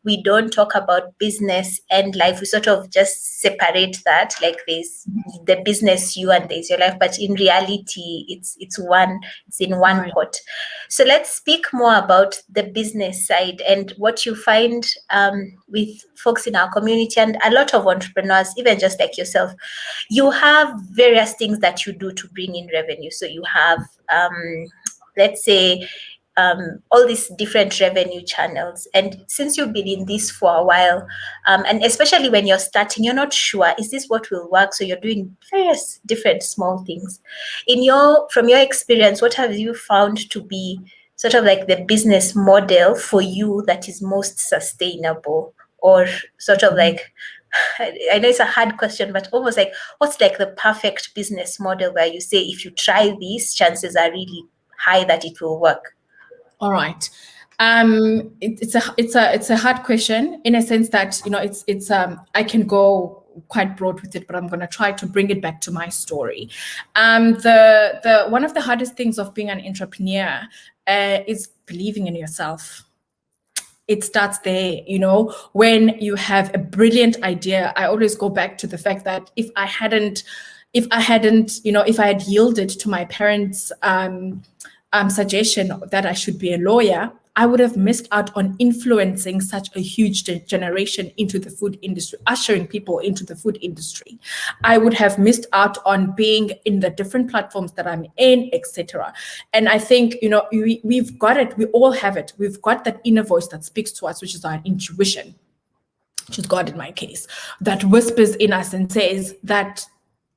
Speaker 2: we don't talk about business and life. We sort of just separate that, like there's the business you and there's your life, but in reality it's in one pot. So let's speak more about the business side and what you find with folks in our community and a lot of entrepreneurs, even just like yourself. You have various things that you do to bring in revenue. So you have, let's say, all these different revenue channels. And since you've been in this for a while, and especially when you're starting, you're not sure, is this what will work? So you're doing various different small things. From your experience, what have you found to be sort of like the business model for you that is most sustainable? Or sort of like, I know it's a hard question, but almost like, what's like the perfect business model where you say, if you try these, chances are really high that it will work?
Speaker 3: All right. It's a hard question in a sense that it's I can go quite broad with it, but I'm going to try to bring it back to my story. The one of the hardest things of being an entrepreneur is believing in yourself. It starts there, when you have a brilliant idea. I always go back to the fact that if I had yielded to my parents' suggestion that I should be a lawyer, I would have missed out on influencing such a huge generation into the food industry, ushering people into the food industry. I would have missed out on being in the different platforms that I'm in, etc. And I think, we've got it. We all have it. We've got that inner voice that speaks to us, which is our intuition, which is God in my case, that whispers in us and says that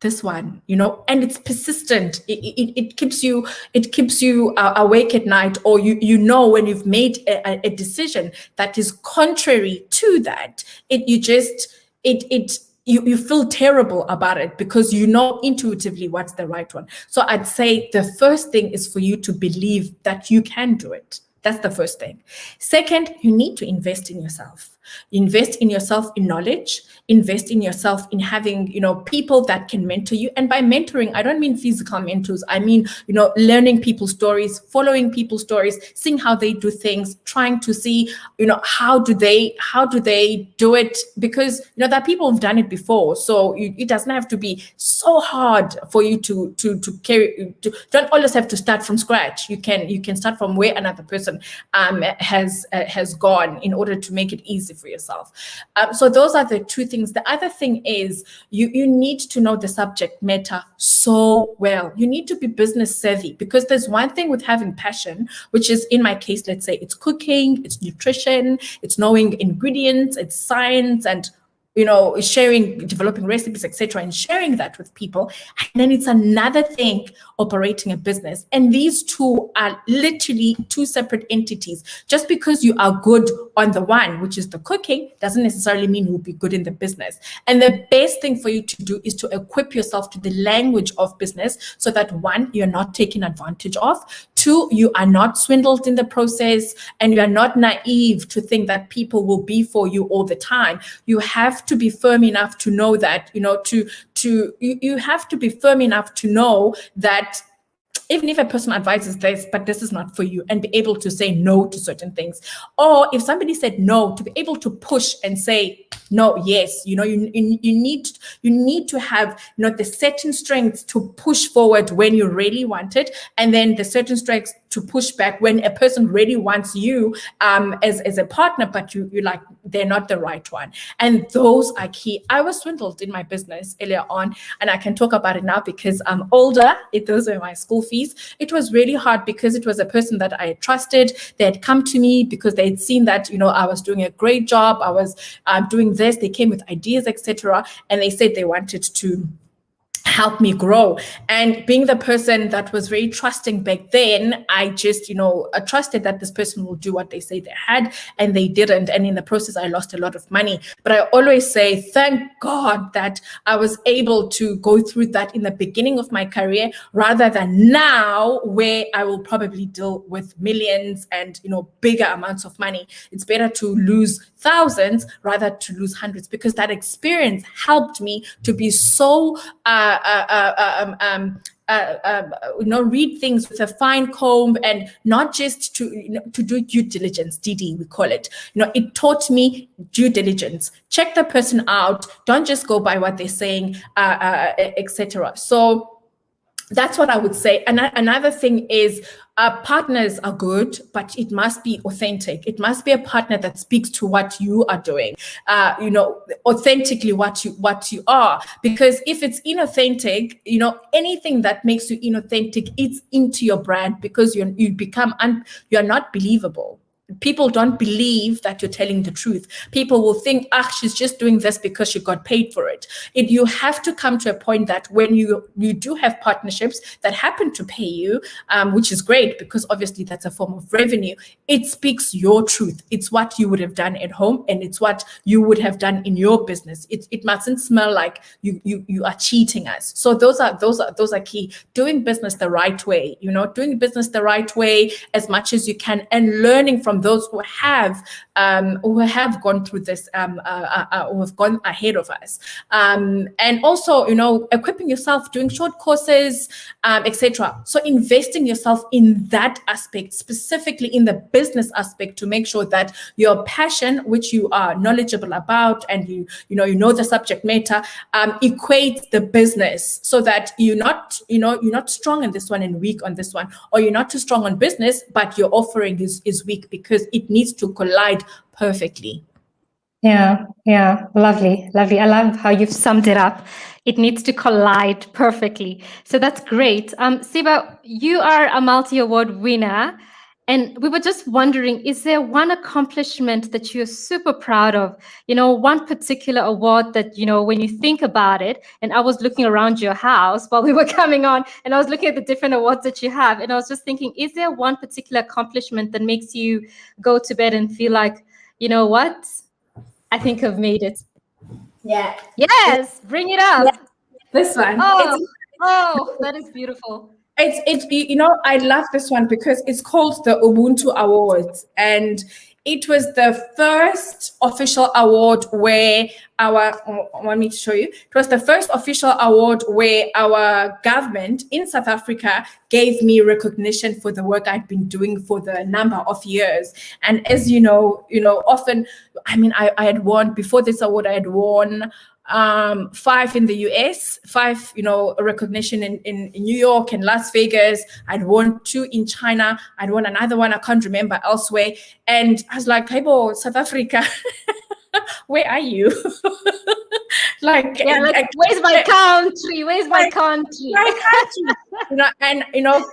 Speaker 3: this one, and it's persistent. It keeps you awake at night, or when you've made a decision that is contrary to that, you feel terrible about it because intuitively what's the right one. So I'd say the first thing is for you to believe that you can do it. That's the first thing. Second, you need to invest in yourself. Invest in yourself in knowledge, invest in yourself in having, people that can mentor you. And by mentoring, I don't mean physical mentors. I mean, learning people's stories, following people's stories, seeing how they do things, trying to see, how do they do it? Because, there are people who've done it before. So it doesn't have to be so hard for you to don't always have to start from scratch. You can start from where another person has gone in order to make it easy for yourself. So those are the two things. The other thing is you need to know the subject matter so well. You need to be business savvy, because there's one thing with having passion, which is, in my case, let's say it's cooking, it's nutrition, it's knowing ingredients, it's science, and developing recipes, etc., and sharing that with people. And then it's another thing operating a business. And these two are literally two separate entities. Just because you are good on the one, which is the cooking, doesn't necessarily mean you'll be good in the business. And the best thing for you to do is to equip yourself to the language of business, so that one, you're not taken advantage of. Two, you are not swindled in the process, and you are not naive to think that people will be for you all the time. You have to be firm enough to know that, you have to be firm enough to know that even if a person advises this, but this is not for you, and be able to say no to certain things. Or if somebody said no, to be able to push and say no, yes. You need to have the certain strengths to push forward when you really want it, and then the certain strengths to push back when a person really wants you as a partner, but you're like, they're not the right one. And those are key. I was swindled in my business earlier on, and I can talk about it now because I'm older. Those were my school fees. It was really hard because it was a person that I trusted. They had come to me because they had seen that I was doing a great job. I was doing this. They came with ideas, etc., and they said they wanted to help me grow. And being the person that was very trusting back then, I just, I trusted that this person will do what they say they had, and they didn't. And in the process, I lost a lot of money. But I always say, thank God that I was able to go through that in the beginning of my career, rather than now where I will probably deal with millions and, bigger amounts of money. It's better to lose thousands rather to lose hundreds, because that experience helped me to be so read things with a fine comb, and not just to do due diligence, DD we call it. It taught me due diligence. Check the person out. Don't just go by what they're saying, etc. So that's what I would say. And another thing is, partners are good, but it must be authentic. It must be a partner that speaks to what you are doing, authentically what you are. Because if it's inauthentic, anything that makes you inauthentic, it's into your brand, because you're not believable. People don't believe that you're telling the truth. People will think, she's just doing this because she got paid for it. You have to come to a point that when you do have partnerships that happen to pay you, which is great, because obviously that's a form of revenue, it speaks your truth. It's what you would have done at home, and it's what you would have done in your business. It mustn't smell like you are cheating us. So those are key. Doing business the right way, doing business the right way as much as you can, and learning from those who have gone through this, who have gone ahead of us, and also equipping yourself, doing short courses, etc. So investing yourself in that aspect, specifically in the business aspect, to make sure that your passion, which you are knowledgeable about, and you know the subject matter, equates the business, so that you're not strong in this one and weak on this one, or you're not too strong on business but your offering is weak, because it needs to collide perfectly.
Speaker 1: Yeah, lovely. I love how you've summed it up. It needs to collide perfectly. So that's great. Siba, you are a multi-award winner, and we were just wondering, is there one accomplishment that you're super proud of? One particular award that, when you think about it, and I was looking around your house while we were coming on, and I was looking at the different awards that you have, and I was just thinking, is there one particular accomplishment that makes you go to bed and feel like, you know what? I think I've made it.
Speaker 2: Yeah.
Speaker 1: Yes, bring it up.
Speaker 2: Yeah. This one.
Speaker 1: Oh, that is beautiful.
Speaker 3: I love this one because it's called the Ubuntu Awards, and it was the first official award where want me to show you? It was the first official award where our government in South Africa gave me recognition for the work I'd been doing for the number of years. And as you know, often, I had won, before this award, I had won 5 in the US, 5, recognition in New York and Las Vegas. I'd won 2 in China. I'd won another one, I can't remember, elsewhere. And I was like, hey, South Africa, where are you?
Speaker 1: Where's my country? Where's my country?
Speaker 3: And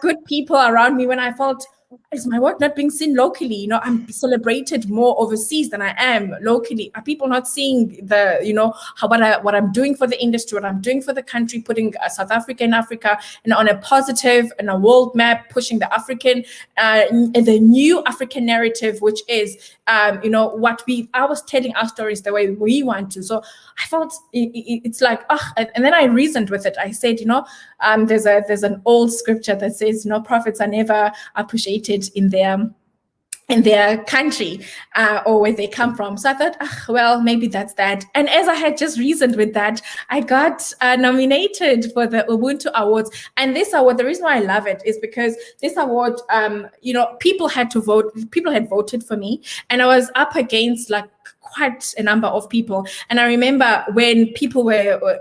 Speaker 3: good people around me, when I felt, is my work not being seen locally? I'm celebrated more overseas than I am locally. Are people not seeing what I'm doing for the industry, what I'm doing for the country, putting South Africa in Africa and on a positive and a world map, pushing the African, the new African narrative, which is, I was telling our stories the way we want to. So I felt it's like, and then I reasoned with it. I said, there's an old scripture that says, prophets are never appreciated in their in their country or where they come from. So I thought, well, maybe that's that. And as I had just reasoned with that, I got nominated for the Ubuntu Awards. And this award, the reason why I love it is because this award, people had to vote. People had voted for me, and I was up against like quite a number of people. And I remember when people were,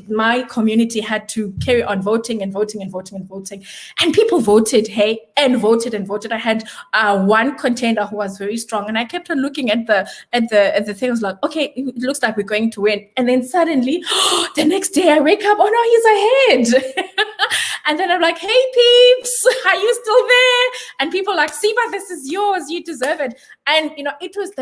Speaker 3: my community had to carry on voting and voting and voting and voting. And people voted, and voted and voted. I had one contender who was very strong, and I kept on looking at the thing. I was like, okay, it looks like we're going to win. And then suddenly, the next day I wake up, oh no, he's ahead. And then I'm like, hey peeps, are you still there? And people are like, Siba, this is yours, you deserve it. And it was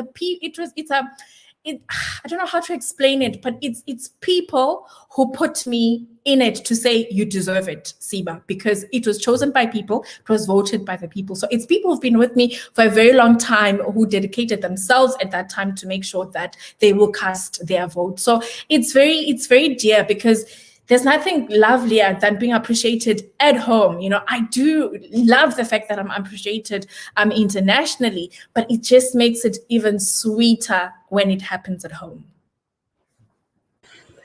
Speaker 3: I don't know how to explain it, but it's people who put me in it to say you deserve it, Siba, because it was chosen by people, it was voted by the people. So it's people who've been with me for a very long time who dedicated themselves at that time to make sure that they will cast their vote. So it's very dear, because there's nothing lovelier than being appreciated at home. I do love the fact that I'm appreciated internationally, but it just makes it even sweeter when it happens at home.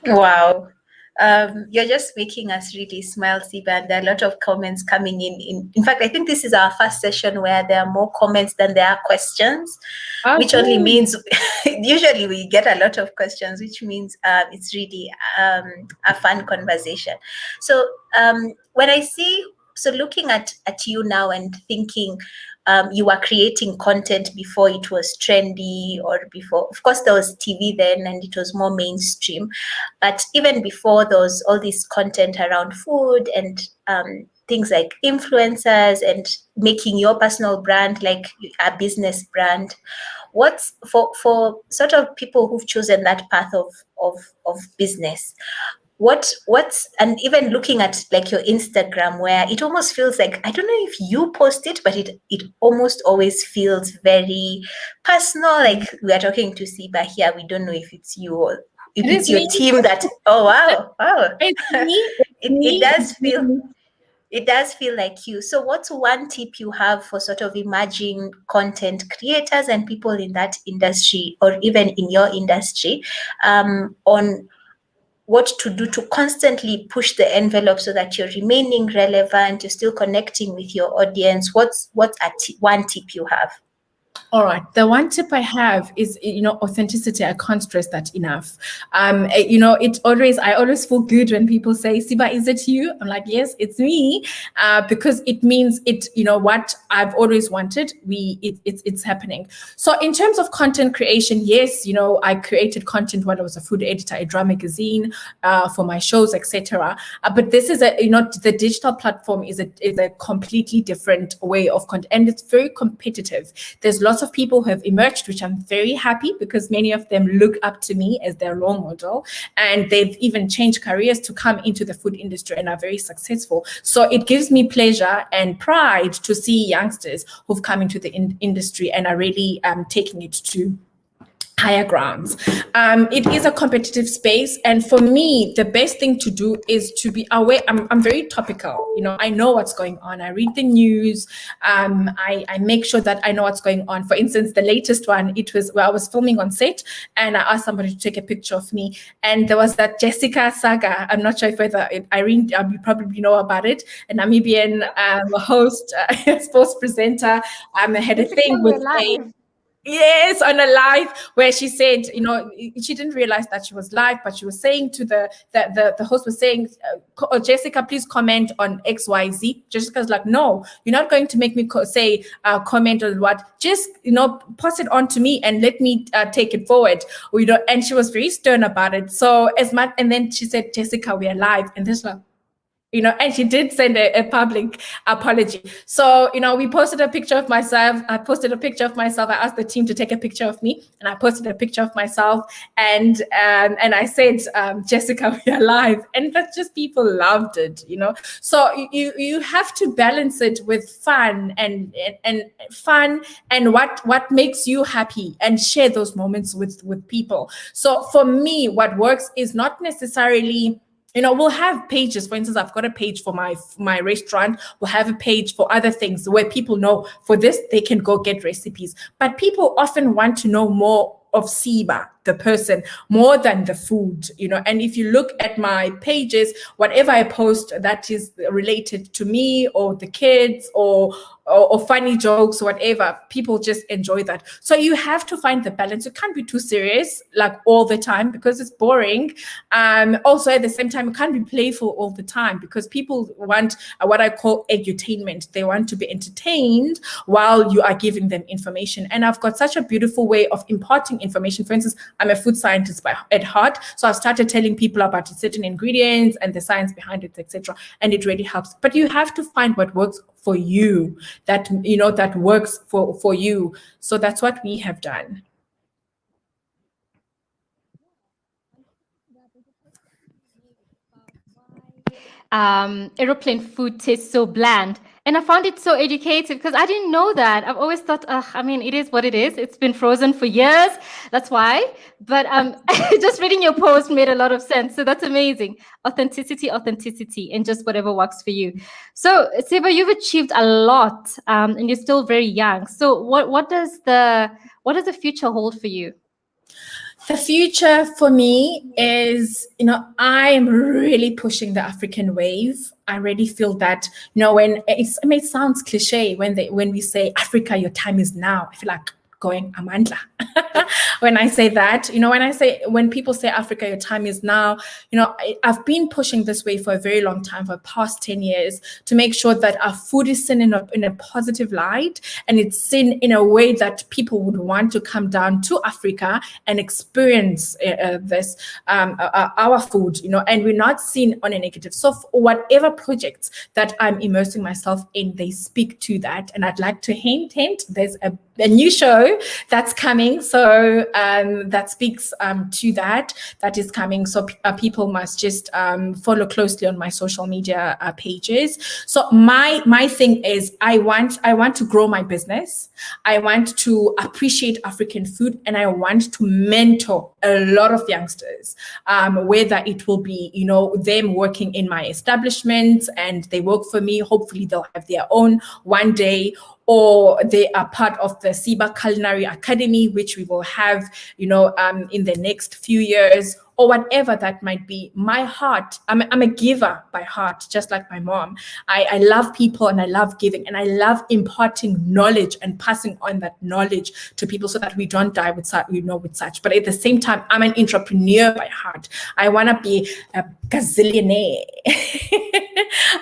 Speaker 2: Wow. You're just making us really smile, Siba, and there are a lot of comments coming in. In fact, I think this is our first session where there are more comments than there are questions, which only means usually we get a lot of questions, which means it's really a fun conversation. So when I see, looking at you now and thinking, you were creating content before it was trendy, or before, of course, there was TV then and it was more mainstream. But even before, there was all this content around food and things like influencers and making your personal brand like a business brand. What's for sort of people who've chosen that path of business? What's and even looking at like your Instagram, where it almost feels like, I don't know if you post it, but it almost always feels very personal. Like we are talking to Siba here, we don't know if it's you or if it's your team that, oh wow. It does feel like you. So what's one tip you have for sort of emerging content creators and people in that industry, or even in your industry, on what to do to constantly push the envelope so that you're remaining relevant, you're still connecting with your audience? What's one tip you have?
Speaker 3: All right. The one tip I have is, authenticity. I can't stress that enough. I always feel good when people say, Siba, is it you? I'm like, yes, it's me. Because it means what I've always wanted, it's happening. So in terms of content creation, yes, I created content when I was a food editor, a drama magazine, for my shows, etc. But this is the digital platform is a completely different way of content, and it's very competitive. There's lots of people who have emerged, which I'm very happy, because many of them look up to me as their role model, and they've even changed careers to come into the food industry and are very successful. So it gives me pleasure and pride to see youngsters who've come into the industry and are really taking it to higher grounds. It is a competitive space, and for me, the best thing to do is to be aware. I'm very topical. I know what's going on. I read the news. I make sure that I know what's going on. For instance, the latest one, it was where I was filming on set, and I asked somebody to take a picture of me, and there was that Jessica saga. I'm not sure if whether Irene, you probably know about it. A Namibian host, sports presenter, had a thing with Yes, on a live where she said, she didn't realize that she was live, but she was saying to the host was saying, Jessica, please comment on XYZ. Jessica's like, no, you're not going to make me comment on what. Just, pass it on to me and let me take it forward. And she was very stern about it. So and then she said, Jessica, we are live. And this like, and she did send a public apology. So, we posted a picture of myself. I posted a picture of myself. I asked the team to take a picture of me, and I posted a picture of myself. And I said, Jessica, we are live. And that's just, people loved it, So you have to balance it with fun and fun and what makes you happy, and share those moments with people. So for me, what works is not necessarily we'll have pages. For instance, I've got a page for my restaurant. We'll have a page for other things where people know for this, they can go get recipes. But people often want to know more of Siba, the person, more than the food, and if you look at my pages, whatever I post that is related to me or the kids or funny jokes, whatever, people just enjoy that. So you have to find the balance. You can't be too serious like all the time because it's boring. Also at the same time, you can't be playful all the time because people want what I call edutainment. They want to be entertained while you are giving them information. And I've got such a beautiful way of imparting information. For instance, I'm a food scientist at heart. So I've started telling people about certain ingredients and the science behind it, etc. And it really helps. But you have to find what works for you, that works for you. So that's what we have done.
Speaker 1: Aeroplane food tastes so bland. And I found it so educative because I didn't know that. I've always thought, it is what it is. It's been frozen for years. That's why. But just reading your post made a lot of sense. So that's amazing. Authenticity, and just whatever works for you. So Siba, you've achieved a lot and you're still very young. So what does the future hold for you?
Speaker 3: The future for me is, I am really pushing the African wave. I really feel that, when it sounds cliche when we say Africa, your time is now. I feel like going Amandla. When I say that, when people say Africa, your time is now, I've been pushing this way for a very long time, for the past 10 years, to make sure that our food is seen in a positive light, and it's seen in a way that people would want to come down to Africa and experience this, our food, and we're not seen on a negative. So whatever projects that I'm immersing myself in, they speak to that. And I'd like to hint, there's a new show that's coming, so that speaks to that is coming. So people must just follow closely on my social media pages. So my thing is, I want to grow my business. I want to appreciate African food, and I want to mentor a lot of youngsters, whether it will be them working in my establishment and they work for me. Hopefully they'll have their own one day, or they are part of the Siba Culinary Academy, which we will have, in the next few years, or whatever that might be. My heart, I'm a giver by heart, just like my mom. I love people and I love giving, and I love imparting knowledge and passing on that knowledge to people so that we don't die with such. But at the same time, I'm an entrepreneur by heart. I want to be a gazillionaire.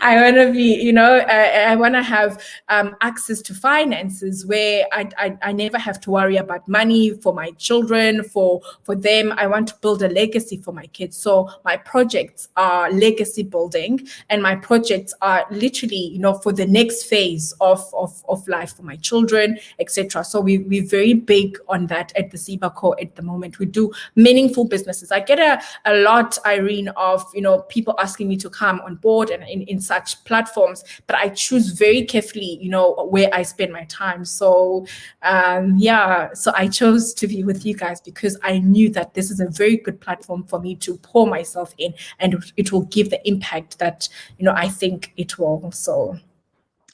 Speaker 3: I want to be, I want to have access to finances where I never have to worry about money for my children, for them. I want to build a legacy for my kids. So my projects are legacy building, and my projects are literally, for the next phase of life for my children, etc. So we're very big on that at the Siba Co at the moment. We do meaningful businesses. I get a lot, Irene, of people asking me to come on board and in such platforms, but I choose very carefully, where I spend my time. So so I chose to be with you guys because I knew that this is a very good platform for me to pour myself in, and it will give the impact that I think it will. So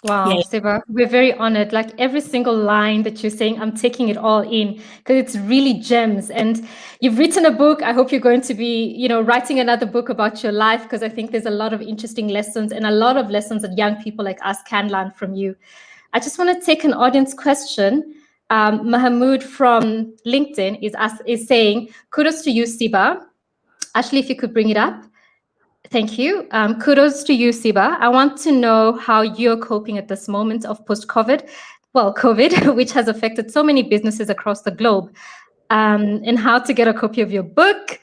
Speaker 1: wow, yeah. Siba, we're very honored. Like every single line that you're saying, I'm taking it all in because it's really gems. And you've written a book. I hope you're going to be, writing another book about your life, because I think there's a lot of interesting lessons and a lot of lessons that young people like us can learn from you. I just want to take an audience question. Mahmoud from LinkedIn is saying, kudos to you, Siba. Ashley, if you could bring it up. Thank you. Kudos to you, Siba. I want to know how you're coping at this moment of post-COVID, COVID, which has affected so many businesses across the globe, and how to get a copy of your book.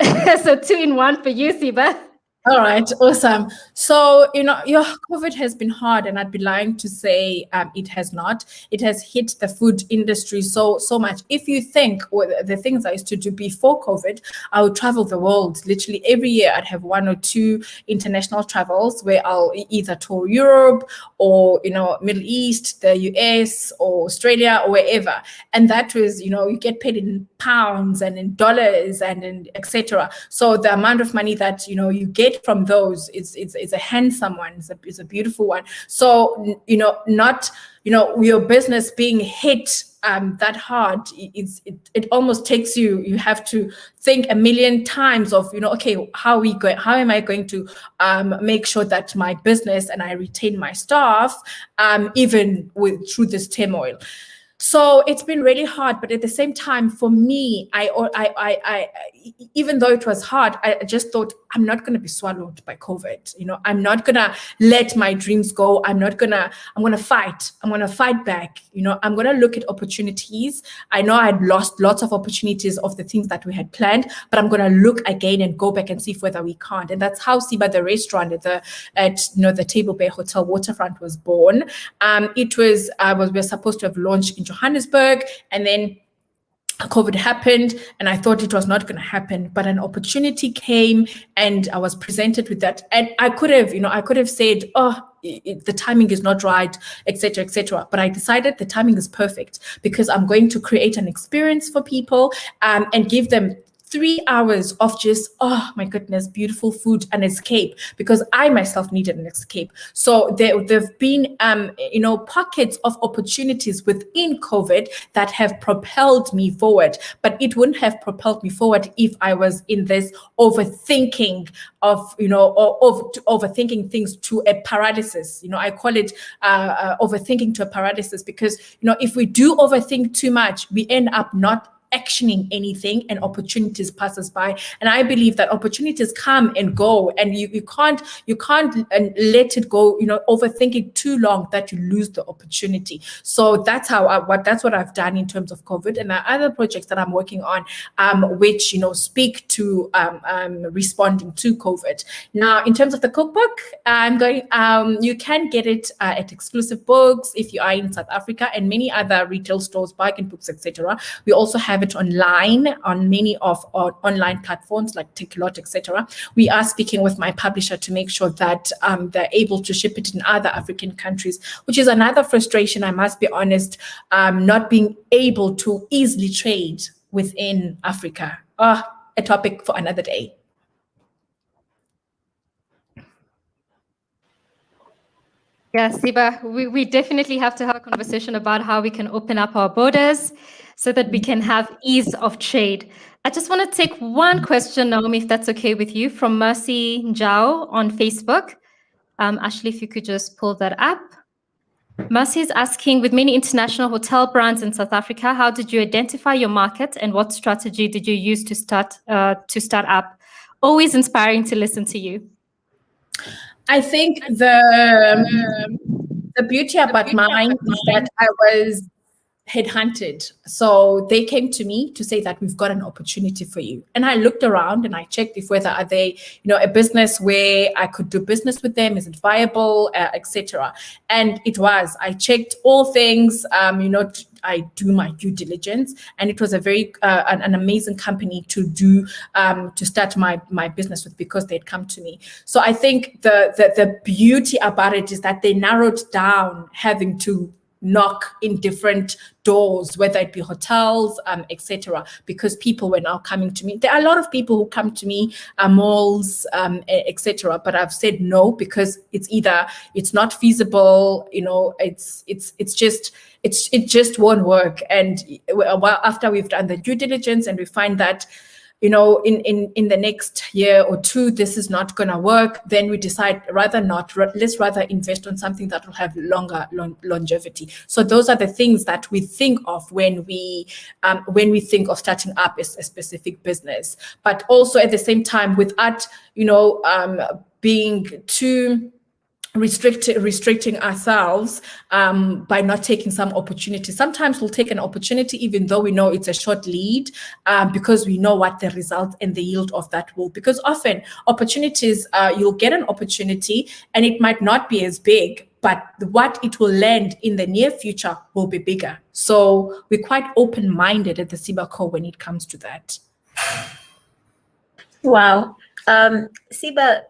Speaker 1: So 2 in 1 for you, Siba.
Speaker 3: All right, awesome. So, your COVID has been hard, and I'd be lying to say it has not. It has hit the food industry so much. If you think the things I used to do before COVID, I would travel the world. Literally every year, I'd have 1 or 2 international travels where I'll either tour Europe or Middle East, the US or Australia or wherever. And that was, you get paid in pounds and in dollars and in etc. So the amount of money that you get from those it's a handsome one, it's a beautiful one. So not your business being hit that hard, it almost takes you have to think a million times of okay, how am I going to make sure that my business and I retain my staff even through this turmoil. So it's been really hard, but at the same time, for me, I even though it was hard, I just thought I'm not going to be swallowed by COVID. I'm not going to let my dreams go. I'm going to fight. I'm going to fight back. I'm going to look at opportunities. I know I'd lost lots of opportunities of the things that we had planned, but I'm going to look again and go back and see whether we can't. And that's how Siba, the restaurant at the Table Bay Hotel Waterfront was born. We were supposed to have launched in Johannesburg, and then COVID happened, and I thought it was not going to happen, but an opportunity came, and I was presented with that. And I could have said, the timing is not right, etc., etc. But I decided the timing is perfect because I'm going to create an experience for people and give them 3 hours of just, oh my goodness, beautiful food, an escape, because I myself needed an escape. So there've been, pockets of opportunities within COVID that have propelled me forward, but it wouldn't have propelled me forward if I was in this overthinking of, overthinking things to a paralysis. I call it overthinking to a paralysis because, if we do overthink too much, we end up not actioning anything and opportunities pass us by. And I believe that opportunities come and go, and you can't let it go, overthinking too long that you lose the opportunity. So that's what I've done in terms of COVID. And there are other projects that I'm working on, which, speak to responding to COVID. Now, in terms of the cookbook, you can get it at Exclusive Books if you are in South Africa, and many other retail stores, bargain books, etc. We also have it online on many of our online platforms like Takealot, etc. We are speaking with my publisher to make sure that they're able to ship it in other African countries, which is another frustration, I must be honest, not being able to easily trade within Africa. A topic for another day.
Speaker 1: Yeah, Siba, we definitely have to have a conversation about how we can open up our borders so that we can have ease of trade. I just want to take one question, Naomi, if that's okay with you, from Mercy Njao on Facebook. Ashley, if you could just pull that up. Mercy is asking, with many international hotel brands in South Africa, how did you identify your market and what strategy did you use to start up? Always inspiring to listen to you.
Speaker 3: I think the beauty about mine is that I was headhunted. So they came to me to say that we've got an opportunity for you. And I looked around and I checked if whether are they, a business where I could do business with them, is it viable, etc. And it was. I checked all things, I do my due diligence, and it was a very an amazing company to do to start my business with because they'd come to me. So I think the beauty about it is that they narrowed down having to knock in different doors, whether it be hotels, etc., because people were now coming to me. There are a lot of people who come to me, malls, etc., but I've said no because it's not feasible. It just won't work. And after we've done the due diligence and we find that, in the next year or two, this is not going to work, then we decide let's rather invest on something that will have longer longevity. So those are the things that we think of when we think of starting up a specific business. But also at the same time, without being too restricting ourselves by not taking some opportunity. Sometimes we'll take an opportunity even though we know it's a short lead, because we know what the result and the yield of that will. Because often opportunities, you'll get an opportunity and it might not be as big, but what it will land in the near future will be bigger. So we're quite open-minded at the Siba Co when it comes to that.
Speaker 2: Wow. Siba,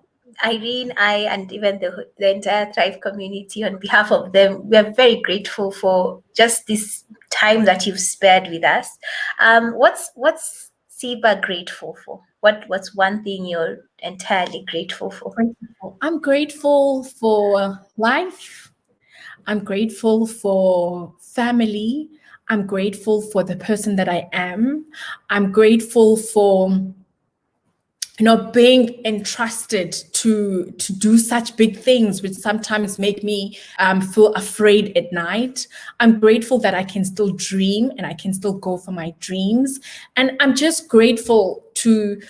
Speaker 2: Irene, and even the entire Thrive community, on behalf of them, we are very grateful for just this time that you've spared with us. What's Siba grateful for? What's one thing you're entirely grateful for?
Speaker 3: I'm grateful for life. I'm grateful for family. I'm grateful for the person that I am. I'm grateful for being entrusted to do such big things, which sometimes make me feel afraid at night. I'm grateful that I can still dream and I can still go for my dreams. And I'm just grateful to,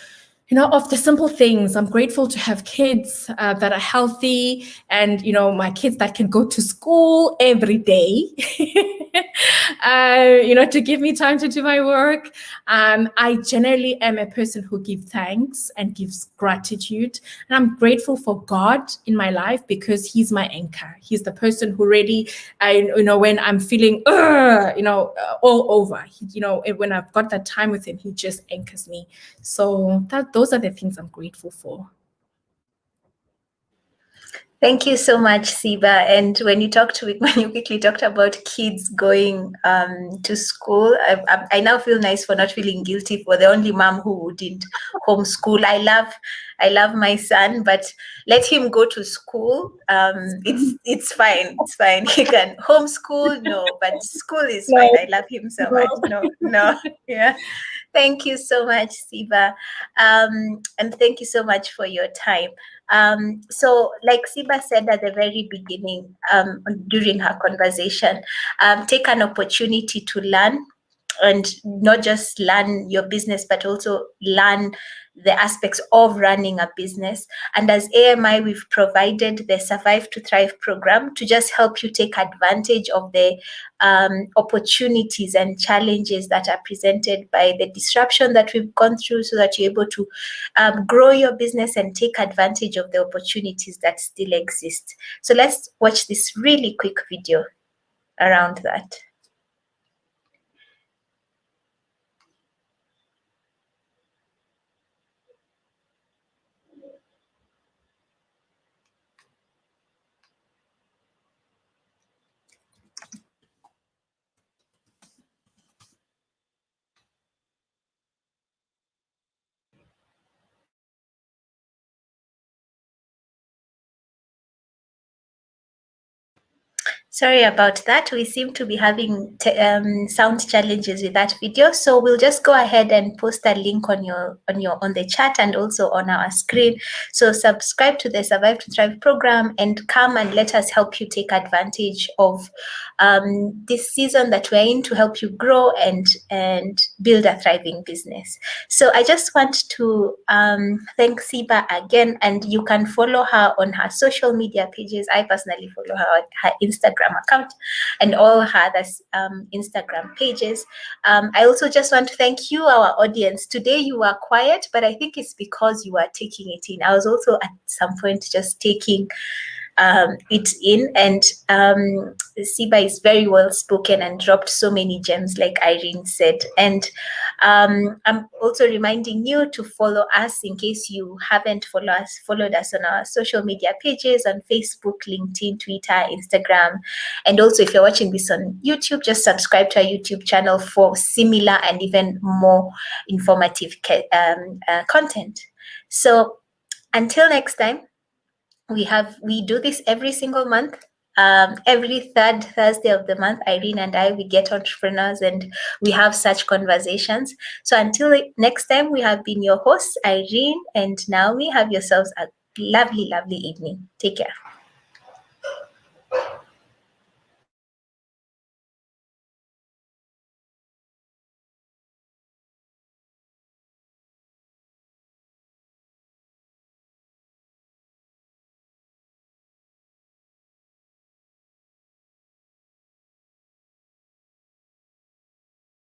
Speaker 3: of the simple things. I'm grateful to have kids that are healthy and, my kids that can go to school every day, to give me time to do my work. I generally am a person who gives thanks and gives gratitude. And I'm grateful for God in my life because he's my anchor. He's the person who really, when I'm feeling, all over, when I've got that time with him, he just anchors me. So those are the things I'm grateful for.
Speaker 2: Thank you so much, Siba. And when you quickly talked about kids going to school, I now feel nice for not feeling guilty for the only mom who wouldn't homeschool. I love my son, but let him go to school. It's fine. It's fine. He can homeschool, no, but school is fine. I love him so much. No, yeah. Thank you so much, Siba. And thank you so much for your time. So like Siba said at the very beginning, during her conversation, take an opportunity to learn, and not just learn your business, but also learn the aspects of running a business. And as AMI, we've provided the Survive to Thrive program to just help you take advantage of the opportunities and challenges that are presented by the disruption that we've gone through, so that you're able to grow your business and take advantage of the opportunities that still exist. So let's watch this really quick video around that. Sorry about that. We seem to be having sound challenges with that video, so we'll just go ahead and post a link on the chat and also on our screen. So subscribe to the Survive to Thrive program and come and let us help you take advantage of this season that we're in to help you grow and build a thriving business. So I just want to thank Siba again, and you can follow her on her social media pages. I personally follow her on her Instagram account and all her other Instagram pages. I also just want to thank you, our audience. Today you were quiet, but I think it's because you are taking it in. I was also at some point just taking it in, and Siba is very well spoken and dropped so many gems, like Irene said. And I'm also reminding you to follow us in case you haven't followed us on our social media pages on Facebook, LinkedIn, Twitter, Instagram. And also, if you're watching this on YouTube, just subscribe to our YouTube channel for similar and even more informative content. So until next time, we do this every single month. Every third Thursday of the month, Irene and I, we get entrepreneurs and we have such conversations. So until next time, we have been your hosts, Irene and Naomi. Have yourselves a lovely, lovely evening. Take care.